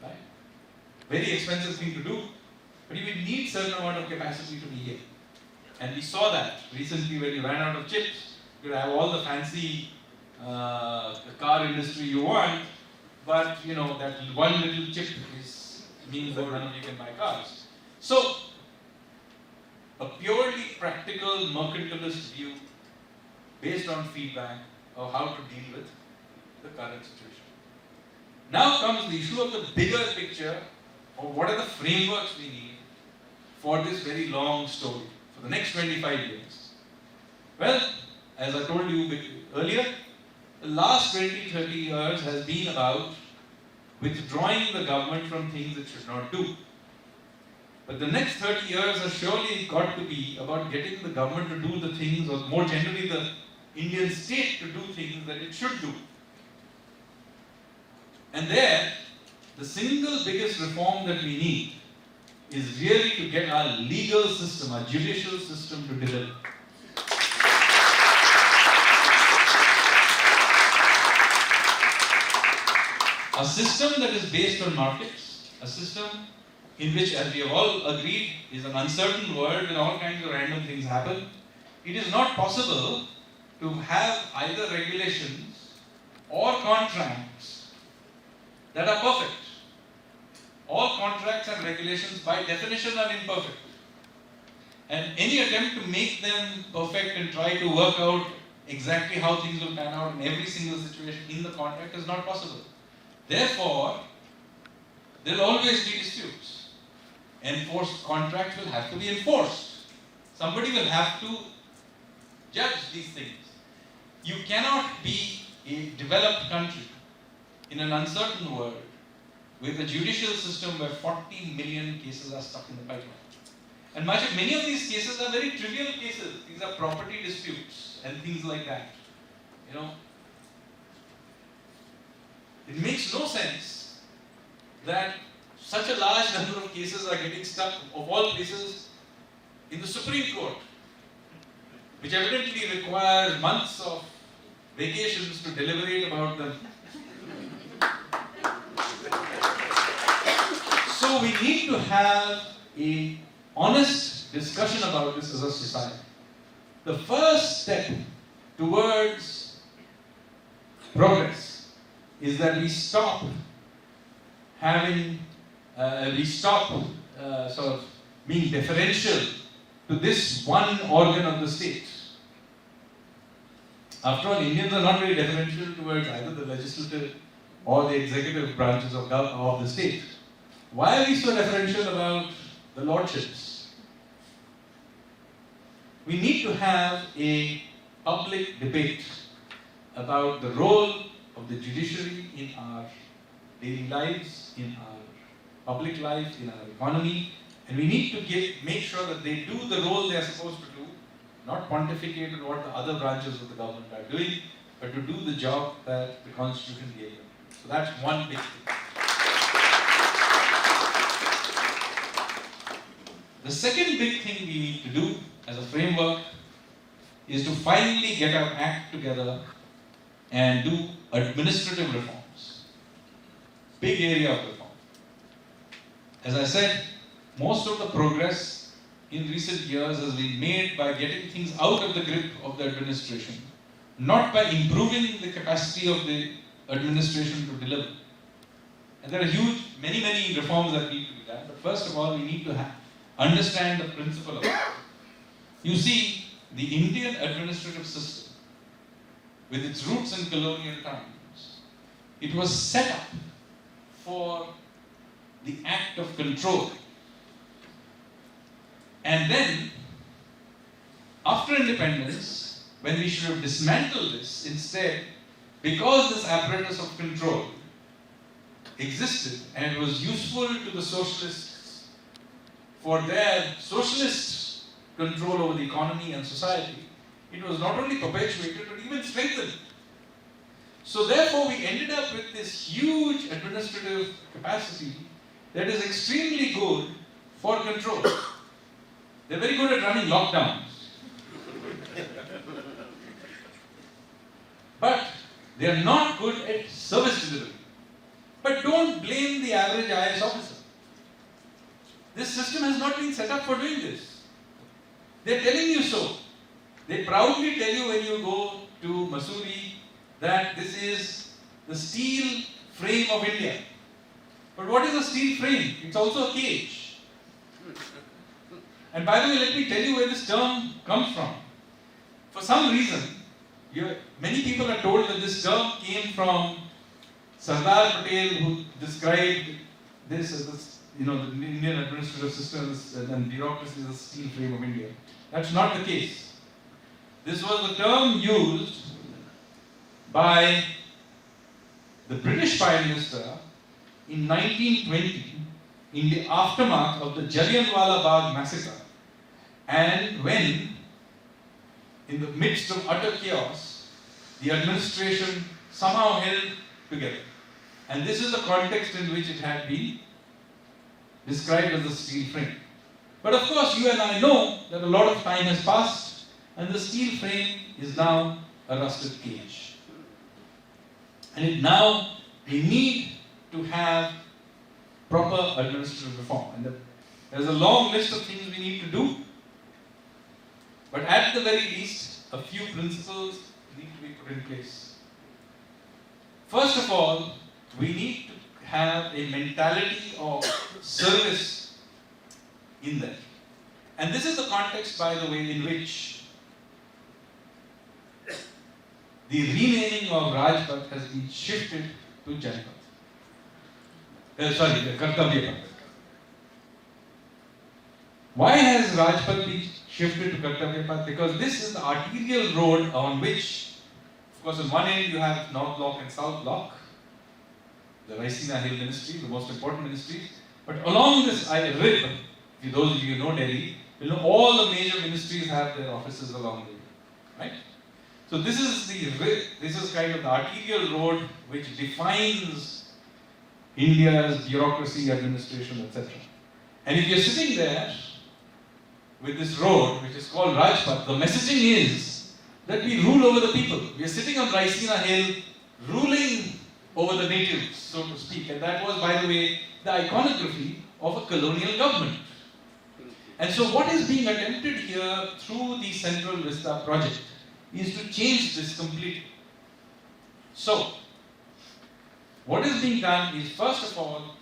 B: Right? Very expensive thing to do, but you will need certain amount of capacity to be here. And we saw that recently when you ran out of chips. You have all the fancy car industry you want, but you know that one little chip means that none of you can buy cars. So, a purely practical mercantilist view based on feedback of how to deal with the current situation. Now comes the issue of the bigger picture of what are the frameworks we need for this very long story, for the next 25 years. Well, as I told you earlier, the last 20-30 years has been about withdrawing the government from things it should not do. But the next 30 years has surely got to be about getting the government to do the things, or more generally the Indian state to do things that it should do. And there, the single biggest reform that we need is really to get our legal system, our judicial system to deliver. A system that is based on markets, a system in which, as we have all agreed, is an uncertain world when all kinds of random things happen. It is not possible to have either regulations or contracts that are perfect. All contracts and regulations by definition are imperfect. And any attempt to make them perfect and try to work out exactly how things will pan out in every single situation in the contract is not possible. Therefore, there will always be disputes. Enforced contracts will have to be enforced. Somebody will have to judge these things. You cannot be a developed country in an uncertain world with a judicial system where 40 million cases are stuck in the pipeline. And many of these cases are very trivial cases. These are property disputes and things like that. You know, it makes no sense that such a large number of cases are getting stuck, of all places, in the Supreme Court, which evidently requires months of vacations to deliberate about them. So we need to have an honest discussion about this as a society. The first step towards progress is that we stop sort of being deferential to this one organ of the state. After all, Indians are not very deferential towards either the legislative or the executive branches of the state. Why are we so deferential about the lordships? We need to have a public debate about the role of the judiciary in our daily lives, in our public life, in our economy, and we need to make sure that they do the role they are supposed to do, not pontificate on what the other branches of the government are doing, but to do the job that the Constitution gave them. So that's one big thing. The second big thing we need to do as a framework is to finally get our act together and do administrative reforms. Big area of reform. As I said, most of the progress in recent years has been made by getting things out of the grip of the administration, not by improving the capacity of the administration to deliver. And there are many reforms that need to be done. But first of all, we need to understand the principle of it. You see, the Indian administrative system, with its roots in colonial times, it was set up for the act of control. And then, after independence, when we should have dismantled this, instead, because this apparatus of control existed and was useful to the socialists for their socialist control over the economy and society, it was not only perpetuated but even strengthened. So therefore we ended up with this huge administrative capacity that is extremely good for control. They're very good at running lockdowns. But they are not good at service delivery. But don't blame the average IAS officer. This system has not been set up for doing this. They're telling you so. They proudly tell you when you go to Mussoorie that this is the steel frame of India. But what is a steel frame? It's also a cage. And by the way, let me tell you where this term comes from. For some reason, many people are told that this term came from Sardar Patel, who described this as the Indian administrative system and bureaucracy as a steel frame of India. That's not the case. This was the term used by the British Prime Minister in 1920 in the aftermath of the Jallianwala Bagh massacre, and when, in the midst of utter chaos, the administration somehow held together. And this is the context in which it had been described as a steel frame. But of course, you and I know that a lot of time has passed, and the steel frame is now a rusted cage. And now we need to have proper administrative reform. And there's a long list of things we need to do. But at the very least, a few principles need to be put in place. First of all, we need to have a mentality of service in there. And this is the context, by the way, in which the renaming of Rajpath has been shifted to Janpath. Kartavya Path. Why has Rajpath been shifted to Kartavya Path? Because this is the arterial road on which, of course, on one end you have North Block and South Block, the Raisina Hill ministry, the most important ministries. But along this rib, those of you who know Delhi, you know all the major ministries have their offices along the way, right? So this is kind of the arterial road which defines India's bureaucracy, administration, etc. And if you're sitting there with this road, which is called Rajpath, the messaging is that we rule over the people. We are sitting on Raisina Hill, ruling over the natives, so to speak. And that was, by the way, the iconography of a colonial government. And so what is being attempted here through the Central Vista project is to change this completely. So, what is being done is, first of all,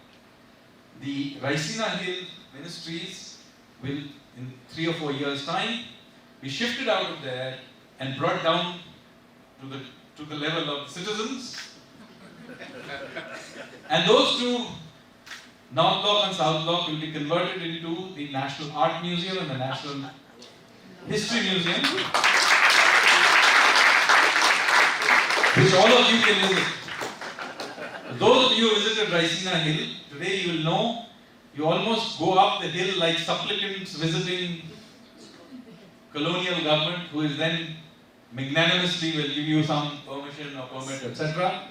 B: the Raisina Hill ministries will, in 3 or 4 years' time, be shifted out of there and brought down to the level of citizens. And those two, North Block and South Block, will be converted into the National Art Museum and the National History Museum, which all of you can visit. Those of you who visited Raisina Hill, today you will know, you almost go up the hill like supplicants visiting colonial government, who is then magnanimously will give you some permission or permit, etc.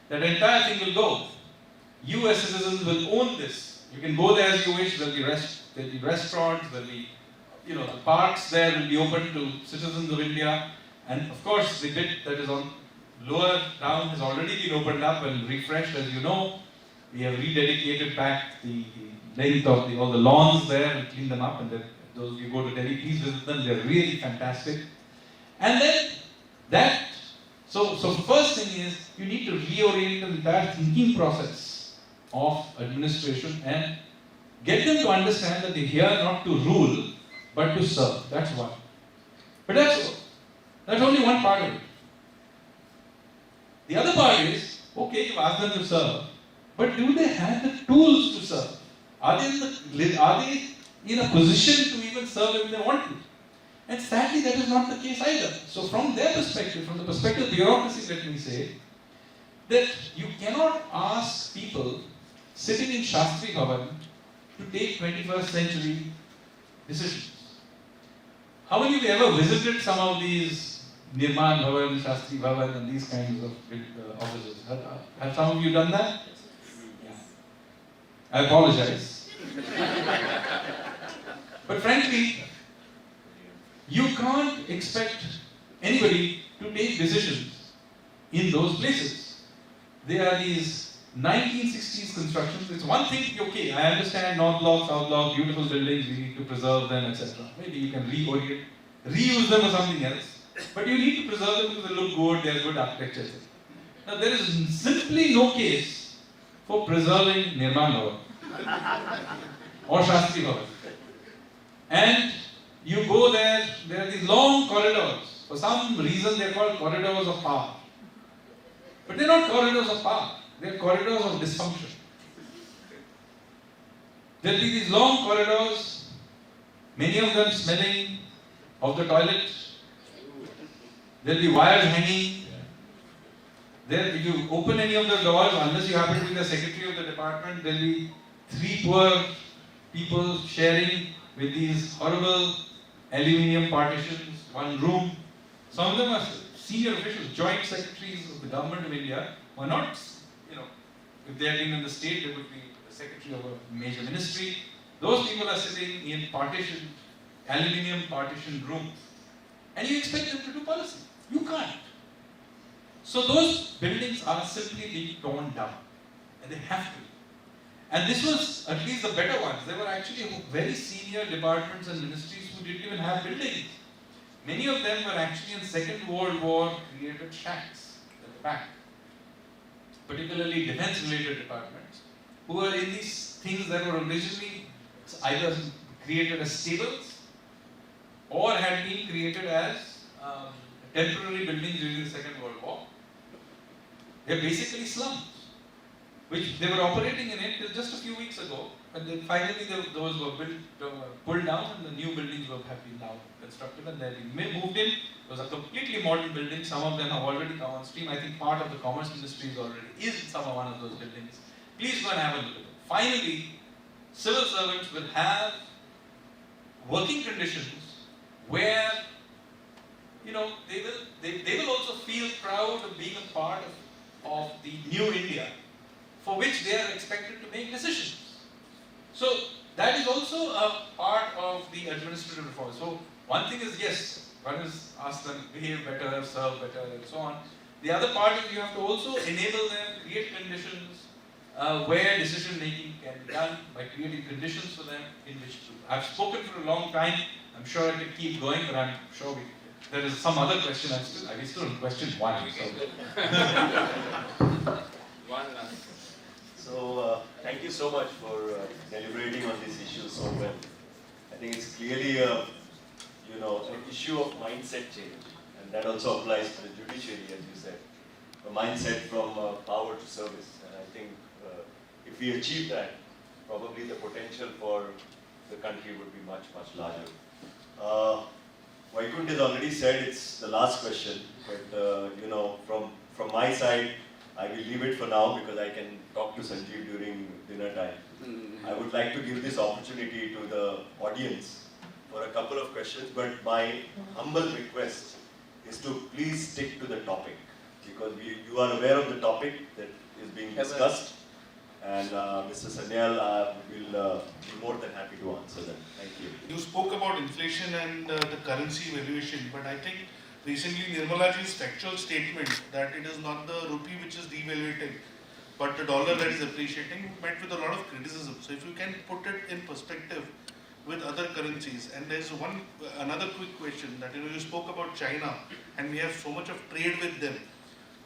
B: That entire thing will go. You as citizens will own this. You can go there as you wish. There'll be restaurants, there'll be the parks there will be open to citizens of India. And of course, the bit that is on lower down has already been opened up and refreshed, as you know. We have rededicated back the length of all the lawns there and cleaned them up. And those of you go to Delhi, please visit them. They're really fantastic. And then so the first thing is you need to reorient the entire thinking process of administration and get them to understand that they're here not to rule, but to serve. That's one. But that's only one part of it. The other part is, okay, you've asked them to serve, but do they have the tools to serve? Are they in a position to even serve if they want to? And sadly, that is not the case either. So from their perspective, from the perspective of bureaucracy, let me say, that you cannot ask people sitting in Shastri Bhavan to take 21st century decisions. How many of you ever visited some of these Nirman Bhavan, Shastri Bhavan and these kinds of offices? Have some of you done that? Yeah. I apologize. But frankly, you can't expect anybody to take decisions in those places. They are these 1960s constructions. It's one thing, okay, I understand North Block, South Block, beautiful buildings, we need to preserve them, etc. Maybe you can reuse them for something else. But you need to preserve them because they look good, they are good architecture. Now there is simply no case for preserving Nirman Bhavan or Shastri Bhavan. And you go there are these long corridors. For some reason they are called corridors of power. But they are not corridors of power, they are corridors of dysfunction. There will be these long corridors, many of them smelling of the toilet. There will be wires hanging. If you open any of the doors, unless you happen to be the secretary of the department, there will be 3 poor people sharing with these horrible aluminium partitions, one room. Some of them are senior officials, joint secretaries of the government of India, who are not, if they had been in the state, they would be the secretary of a major ministry. Those people are sitting in aluminium partitioned rooms. And you expect them to do policy. You can't. So those buildings are simply being torn down. And they have to. And this was at least the better ones. There were actually very senior departments and ministries who didn't even have buildings. Many of them were actually in Second World War created shacks at the back. Particularly defense-related departments, who were in these things that were originally either created as stables or had been created as temporary buildings during the Second World War. They're basically slums, which they were operating in it till just a few weeks ago, but then finally those were pulled down and the new buildings have been now constructed and they've been moved in. It was a completely modern building. Some of them have already come on stream. I think part of the commerce industry is in one of those buildings. Please go and have a look at them. Finally, civil servants will have working conditions where they will also feel proud of being a part of the new India, for which they are expected to make decisions. So that is also a part of the administrative reform. So one thing is, yes, one is ask them behave better, serve better, and so on. The other part is you have to also enable them, create conditions where decision making can be done by creating conditions for them in which to. I've spoken for a long time. I'm sure I could keep going, but I'm sure there is some other question. I'm still in question 1.
A: One last. So thank you so much for deliberating on this issue so well. I think it's clearly an issue of mindset change, and that also applies to the judiciary, as you said, a mindset from power to service. And I think if we achieve that, probably the potential for the country would be much, much larger. Vaikunth has already said it's the last question, but from my side, I will leave it for now because I can talk to Sanjeev during dinner time. I would like to give this opportunity to the audience for a couple of questions, but my humble request is to please stick to the topic because you are aware of the topic that is being discussed. And Mr. Sanyal will be more than happy to answer them. Thank you.
C: You spoke about inflation and the currency valuation, but I think recently Nirmalaji's factual statement that it is not the rupee which is devaluating, but the dollar that is appreciating met with a lot of criticism. So if you can put it in perspective with other currencies, and there's another quick question that you spoke about China, and we have so much of trade with them.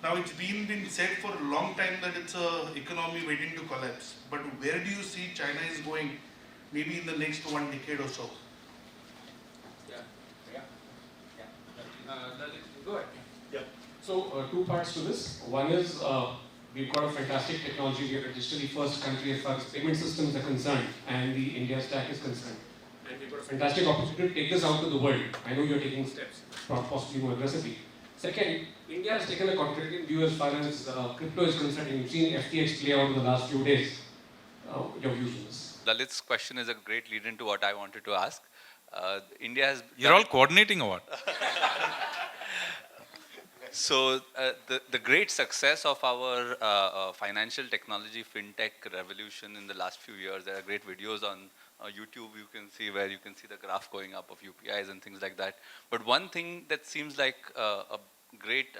C: Now it's been said for a long time that it's a economy waiting to collapse. But where do you see China is going, maybe in the next 1 decade or so?
D: Go ahead. Yeah. So two parts to this. One is we've got a fantastic technology. We are a digitally first country as far as payment systems are concerned, and the India stack is concerned. And we've got a fantastic opportunity to take this out to the world. I know you're taking steps, possibly more aggressively. Second, India has taken a contrarian view as far as crypto is concerned. You've seen FTX play out in the last few days. Your views on this?
E: Lalit's question is a great lead into what I wanted to ask. India has...
B: You're all coordinating or what?
E: So the great success of our financial technology fintech revolution in the last few years, there are great videos on YouTube you can see where you can see the graph going up of UPIs and things like that. But one thing that seems like a great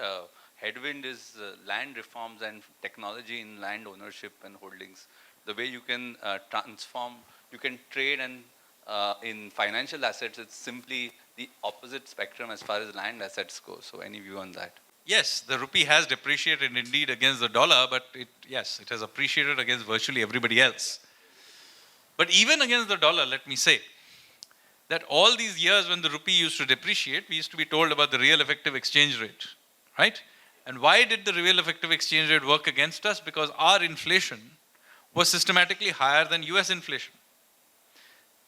E: headwind is land reforms and technology in land ownership and holdings. The way you can transform, you can trade and in financial assets, it's simply the opposite spectrum as far as land assets go. So any view on that?
B: Yes, the rupee has depreciated indeed against the dollar, but it has appreciated against virtually everybody else. But even against the dollar, let me say, that all these years when the rupee used to depreciate, we used to be told about the real effective exchange rate, right? And why did the real effective exchange rate work against us? Because our inflation was systematically higher than US inflation.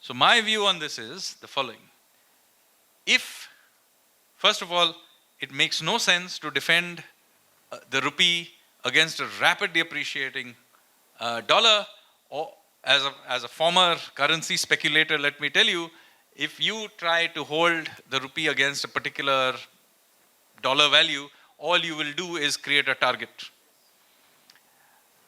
B: So my view on this is the following. If, first of all, it makes no sense to defend the rupee against a rapidly appreciating dollar, or as a former currency speculator, let me tell you, if you try to hold the rupee against a particular dollar value, all you will do is create a target.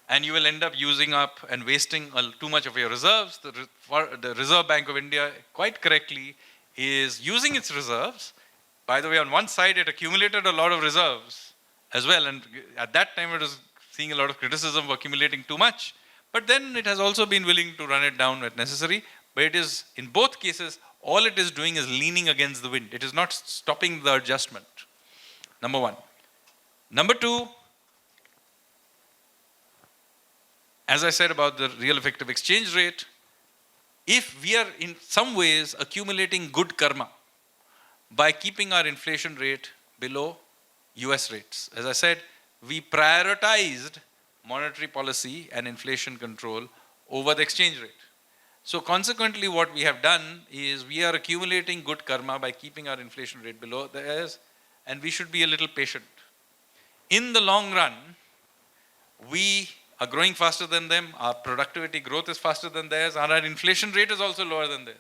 B: And you will end up using up and wasting too much of your reserves. The Reserve Bank of India, quite correctly, is using its reserves. By the way, on one side, it accumulated a lot of reserves as well. And at that time, it was seeing a lot of criticism of accumulating too much. But then it has also been willing to run it down when necessary. But it is, in both cases, all it is doing is leaning against the wind. It is not stopping the adjustment. Number one. Number two, as I said about the real effective exchange rate, if we are in some ways accumulating good karma by keeping our inflation rate below US rates. As I said, we prioritized monetary policy and inflation control over the exchange rate. So consequently, what we have done is we are accumulating good karma by keeping our inflation rate below theirs, and we should be a little patient. In the long run, we are growing faster than them, our productivity growth is faster than theirs, and our inflation rate is also lower than theirs.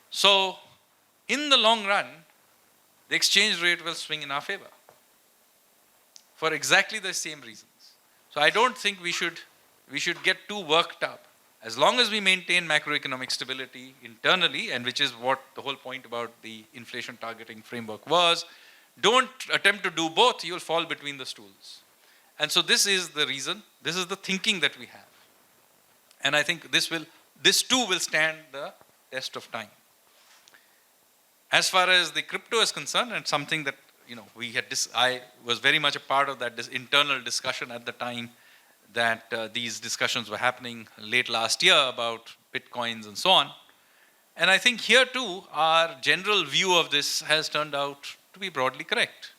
B: So, in the long run, the exchange rate will swing in our favor for exactly the same reasons. So I don't think we should get too worked up. As long as we maintain macroeconomic stability internally, and which is what the whole point about the inflation targeting framework was, don't attempt to do both, you'll fall between the stools. And so this is the reason, this is the thinking that we have. And I think this too will stand the test of time. As far as the crypto is concerned, and something that I was very much a part of that internal discussion at the time that these discussions were happening late last year about bitcoins and so on. And I think here too, our general view of this has turned out to be broadly correct.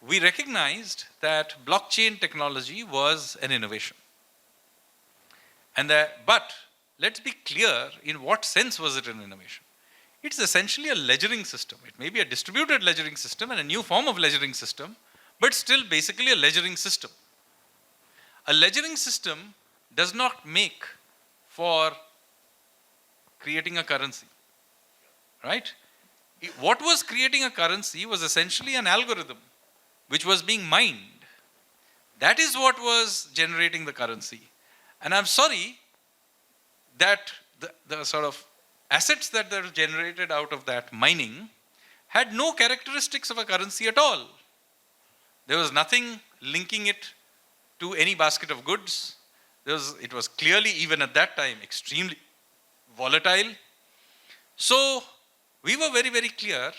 B: We recognized that blockchain technology was an innovation. But let's be clear, in what sense was it an innovation? It's essentially a ledgering system. It may be a distributed ledgering system and a new form of ledgering system, but still basically a ledgering system. A ledgering system does not make for creating a currency, right? What was creating a currency was essentially an algorithm which was being mined. That is what was generating the currency. And I'm sorry that the sort of assets that are generated out of that mining had no characteristics of a currency at all. There was nothing linking it to any basket of goods. It was clearly, even at that time, extremely volatile. So we were very, very clear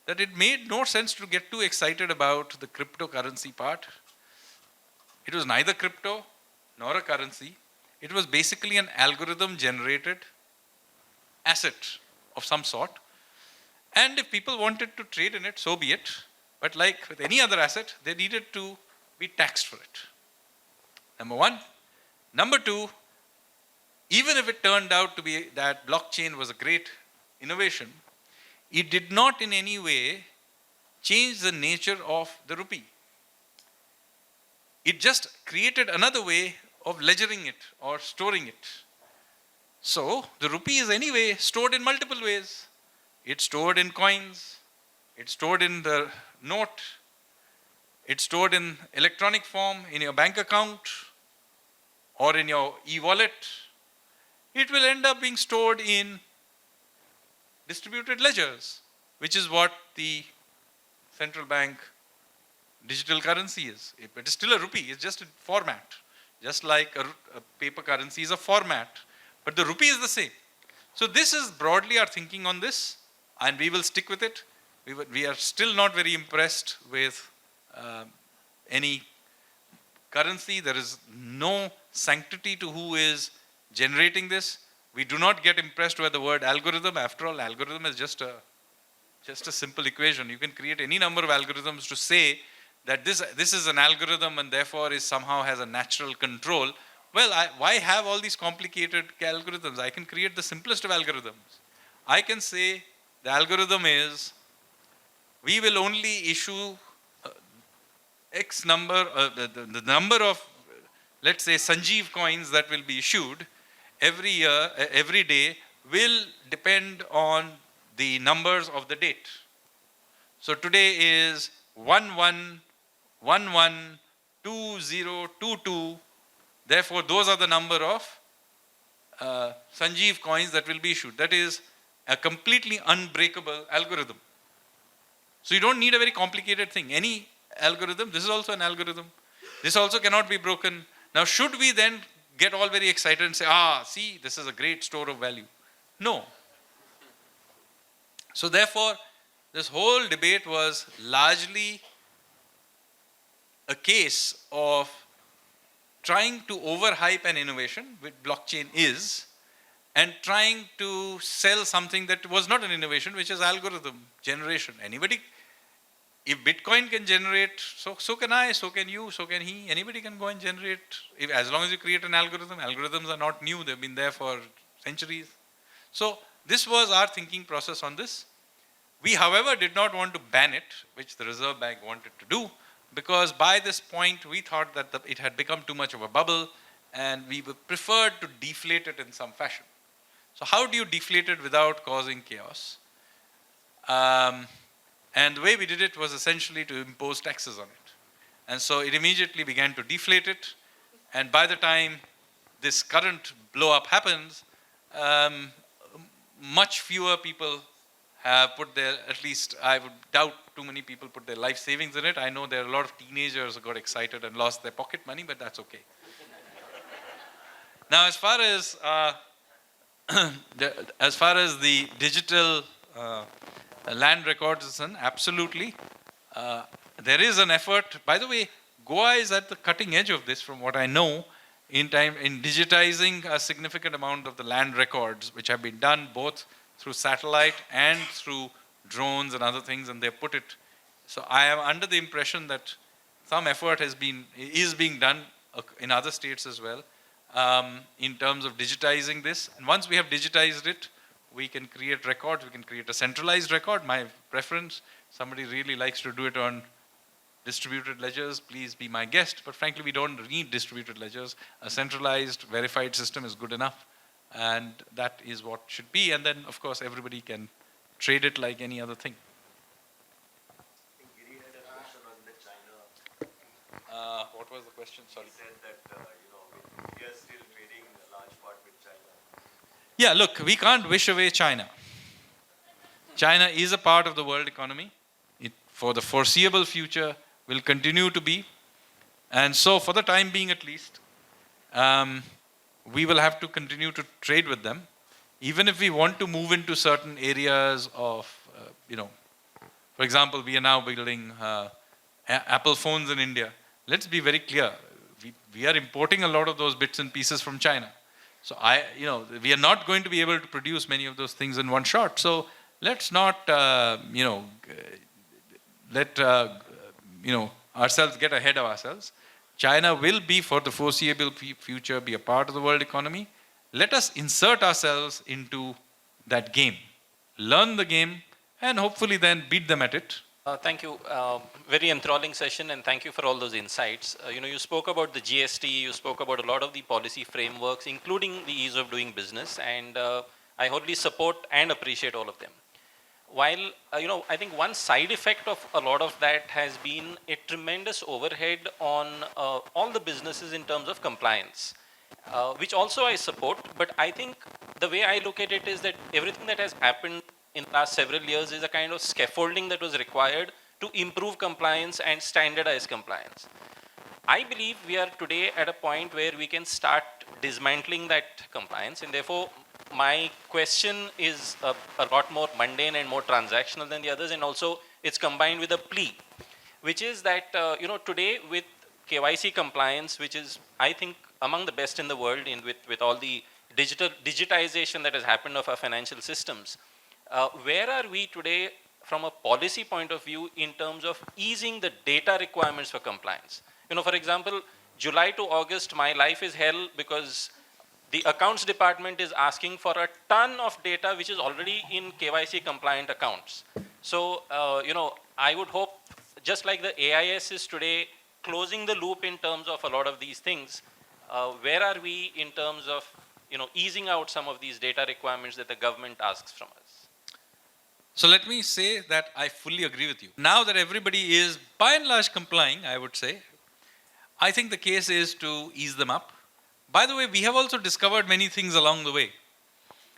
B: that it made no sense to get too excited about the cryptocurrency part. It was neither crypto nor a currency. It was basically an algorithm generated asset of some sort. And if people wanted to trade in it, so be it. But like with any other asset, they needed to be taxed for it. Number one. Number two, even if it turned out to be that blockchain was a great innovation, it did not in any way change the nature of the rupee. It just created another way of ledgering it or storing it. So the rupee is anyway stored in multiple ways. It's stored in coins, it's stored in the note, it's stored in electronic form in your bank account or in your e-wallet. It will end up being stored in distributed ledgers, which is what the central bank digital currency is. It is still a rupee, it's just a format. Just like a paper currency is a format, but the rupee is the same. So this is broadly our thinking on this, and we will stick with it. We are still not very impressed with any currency. There is no sanctity to who is generating this. We do not get impressed by the word algorithm. After all, algorithm is just a simple equation. You can create any number of algorithms to say that this is an algorithm and therefore is somehow has a natural control. Well, why have all these complicated algorithms? I can create the simplest of algorithms. I can say the algorithm is, we will only issue X number, the number of, let's say, Sanjeev coins that will be issued every year, every day, will depend on the numbers of the date. So today is 11112022. Therefore, those are the number of Sanjeev coins that will be issued. That is a completely unbreakable algorithm. So you don't need a very complicated thing. Any algorithm, this is also an algorithm. This also cannot be broken. Now, should we then get all very excited and say, see, this is a great store of value? No. So therefore, this whole debate was largely a case of trying to overhype an innovation, which blockchain is, and trying to sell something that was not an innovation, which is algorithm generation. Anybody, if Bitcoin can generate, so can I, so can you, so can he. Anybody can go and generate, as long as you create an algorithm. Algorithms are not new, they've been there for centuries. So this was our thinking process on this. We, however, did not want to ban it, which the Reserve Bank wanted to do, because by this point we thought that it had become too much of a bubble and we preferred to deflate it in some fashion. So how do you deflate it without causing chaos? And the way we did it was essentially to impose taxes on it. And so it immediately began to deflate it. And by the time this current blow up happens, much fewer people have put their, at least I would doubt too many people put their life savings in it. I know there are a lot of teenagers who got excited and lost their pocket money, but that's okay. Now, as far as the digital land records is concerned, absolutely. There is an effort. By the way, Goa is at the cutting edge of this, from what I know, in digitizing a significant amount of the land records, which have been done both through satellite and through drones and other things, and they put it. So I am under the impression that some effort is being done in other states as well, in terms of digitizing this. And once we have digitized it, we can create records. We can create a centralized record. My preference, somebody really likes to do it on distributed ledgers, please be my guest. But frankly, we don't need distributed ledgers. A centralized, verified system is good enough. And that is what should be. And then, of course, everybody can trade it like any other thing. What was the question? Sorry.
A: He said that, India is still trading
B: Yeah, look, we can't wish away China. China is a part of the world economy. It, for the foreseeable future, will continue to be. And so, for the time being at least, we will have to continue to trade with them. Even if we want to move into certain areas of, for example, we are now building Apple phones in India. Let's be very clear. We are importing a lot of those bits and pieces from China. So we are not going to be able to produce many of those things in one shot. So let's not, let ourselves get ahead of ourselves. China will be, for the foreseeable future, be a part of the world economy. Let us insert ourselves into that game, learn the game, and hopefully then beat them at it.
F: Thank you. Very enthralling session, and thank you for all those insights. You spoke about the GST, you spoke about a lot of the policy frameworks, including the ease of doing business, and I wholly support and appreciate all of them. While, I think one side effect of a lot of that has been a tremendous overhead on all the businesses in terms of compliance, which also I support, but I think the way I look at it is that everything that has happened in the last several years is a kind of scaffolding that was required to improve compliance and standardize compliance. I believe we are today at a point where we can start dismantling that compliance, and therefore my question is a lot more mundane and more transactional than the others, and also it's combined with a plea, which is that today with KYC compliance, which is I think among the best in the world with all the digitization that has happened of our financial systems, where are we today from a policy point of view in terms of easing the data requirements for compliance? For example, July to August, my life is hell because the accounts department is asking for a ton of data which is already in KYC compliant accounts. So, I would hope, just like the AIS is today closing the loop in terms of a lot of these things, where are we in terms of easing out some of these data requirements that the government asks from us?
B: So let me say that I fully agree with you. Now that everybody is by and large complying, I would say, I think the case is to ease them up. By the way, we have also discovered many things along the way.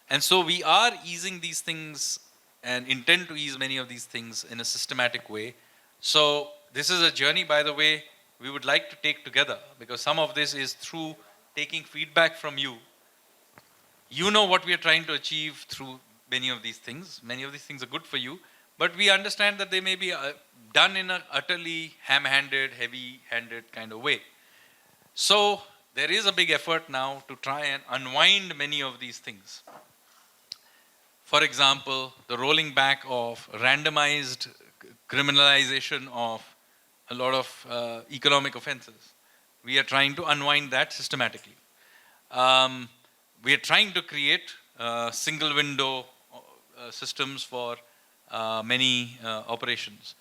B: And so we are easing these things and intend to ease many of these things in a systematic way. So this is a journey, by the way, we would like to take together, because some of this is through taking feedback from you. You know what we are trying to achieve through many of these things. Many of these things are good for you, but we understand that they may be done in an utterly ham-handed, heavy-handed kind of way. So there is a big effort now to try and unwind many of these things. For example, the rolling back of randomized criminalization of a lot of economic offenses. We are trying to unwind that systematically. We are trying to create single window systems for many operations.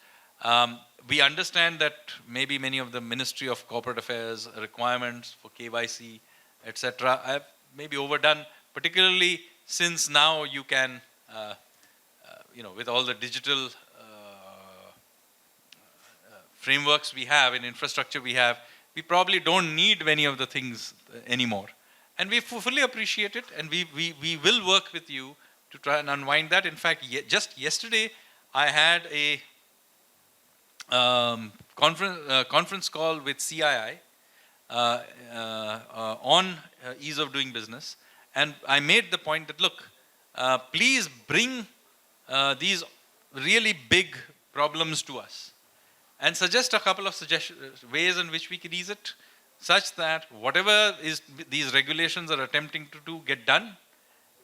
B: We understand that maybe many of the Ministry of Corporate Affairs requirements for KYC, etc., have maybe overdone, particularly since now you can, with all the digital frameworks we have and infrastructure we have, we probably don't need many of the things anymore. And we fully appreciate it, and we will work with you to try and unwind that. In fact, just yesterday, I had a conference call with CII on ease of doing business, and I made the point that, look, please bring these really big problems to us and suggest a couple of ways in which we can ease it, such that whatever is these regulations are attempting to do get done,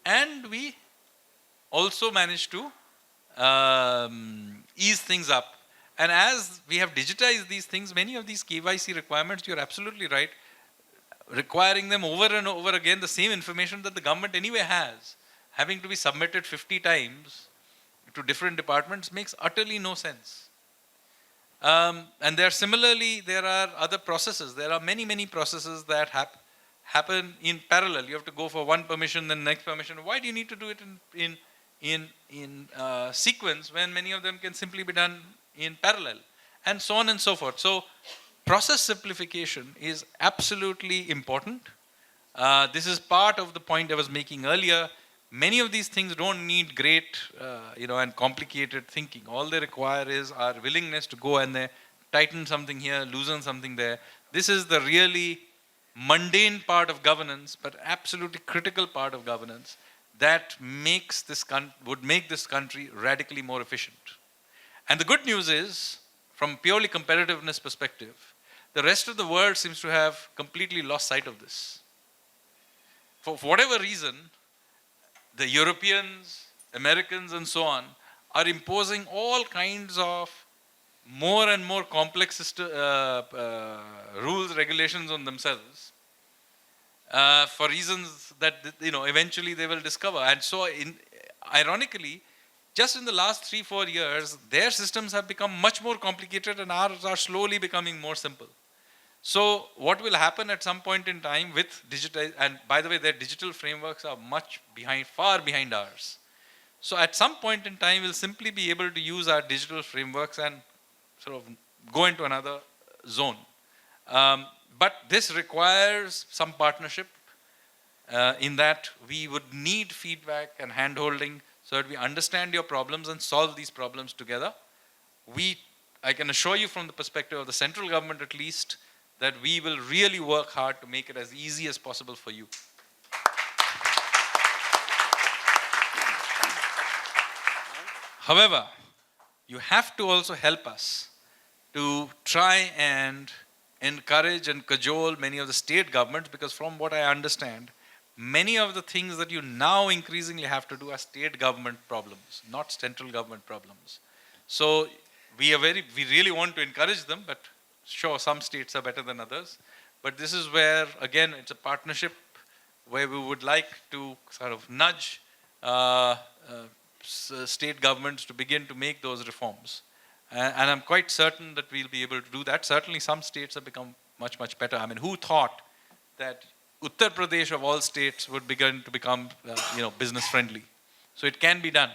B: and we also manage to ease things up. And as we have digitized these things, many of these KYC requirements, you're absolutely right, requiring them over and over again, the same information that the government anyway has, having to be submitted 50 times to different departments makes utterly no sense. And there are other processes. There are many processes that happen in parallel. You have to go for one permission, then next permission. Why do you need to do it in sequence when many of them can simply be done in parallel? And so on and so forth. So process simplification is absolutely important. This is part of the point I was making earlier, many of these things don't need great, and complicated thinking. All they require is our willingness to go and tighten something here, loosen something there. This is the really mundane part of governance, but absolutely critical part of governance that would make this country radically more efficient. And the good news is, from purely competitiveness perspective, the rest of the world seems to have completely lost sight of this. For whatever reason, the Europeans, Americans, and so on are imposing all kinds of more and more complex rules, regulations on themselves for reasons that eventually they will discover. And so, ironically, just in the last 3-4 years, their systems have become much more complicated, and ours are slowly becoming more simple. So what will happen at some point in time with digital, and by the way, their digital frameworks are far behind ours. So at some point in time, we'll simply be able to use our digital frameworks and sort of go into another zone. But this requires some partnership in that we would need feedback and hand-holding so that we understand your problems and solve these problems together. I can assure you from the perspective of the central government at least, that we will really work hard to make it as easy as possible for you. However, you have to also help us to try and encourage and cajole many of the state governments, because from what I understand, many of the things that you now increasingly have to do are state government problems, not central government problems. So we really want to encourage them, but sure, some states are better than others. But this is where, again, it's a partnership where we would like to sort of nudge state governments to begin to make those reforms. And I'm quite certain that we'll be able to do that. Certainly some states have become much, much better. I mean, who thought that Uttar Pradesh of all states would begin to become, business friendly? So it can be done.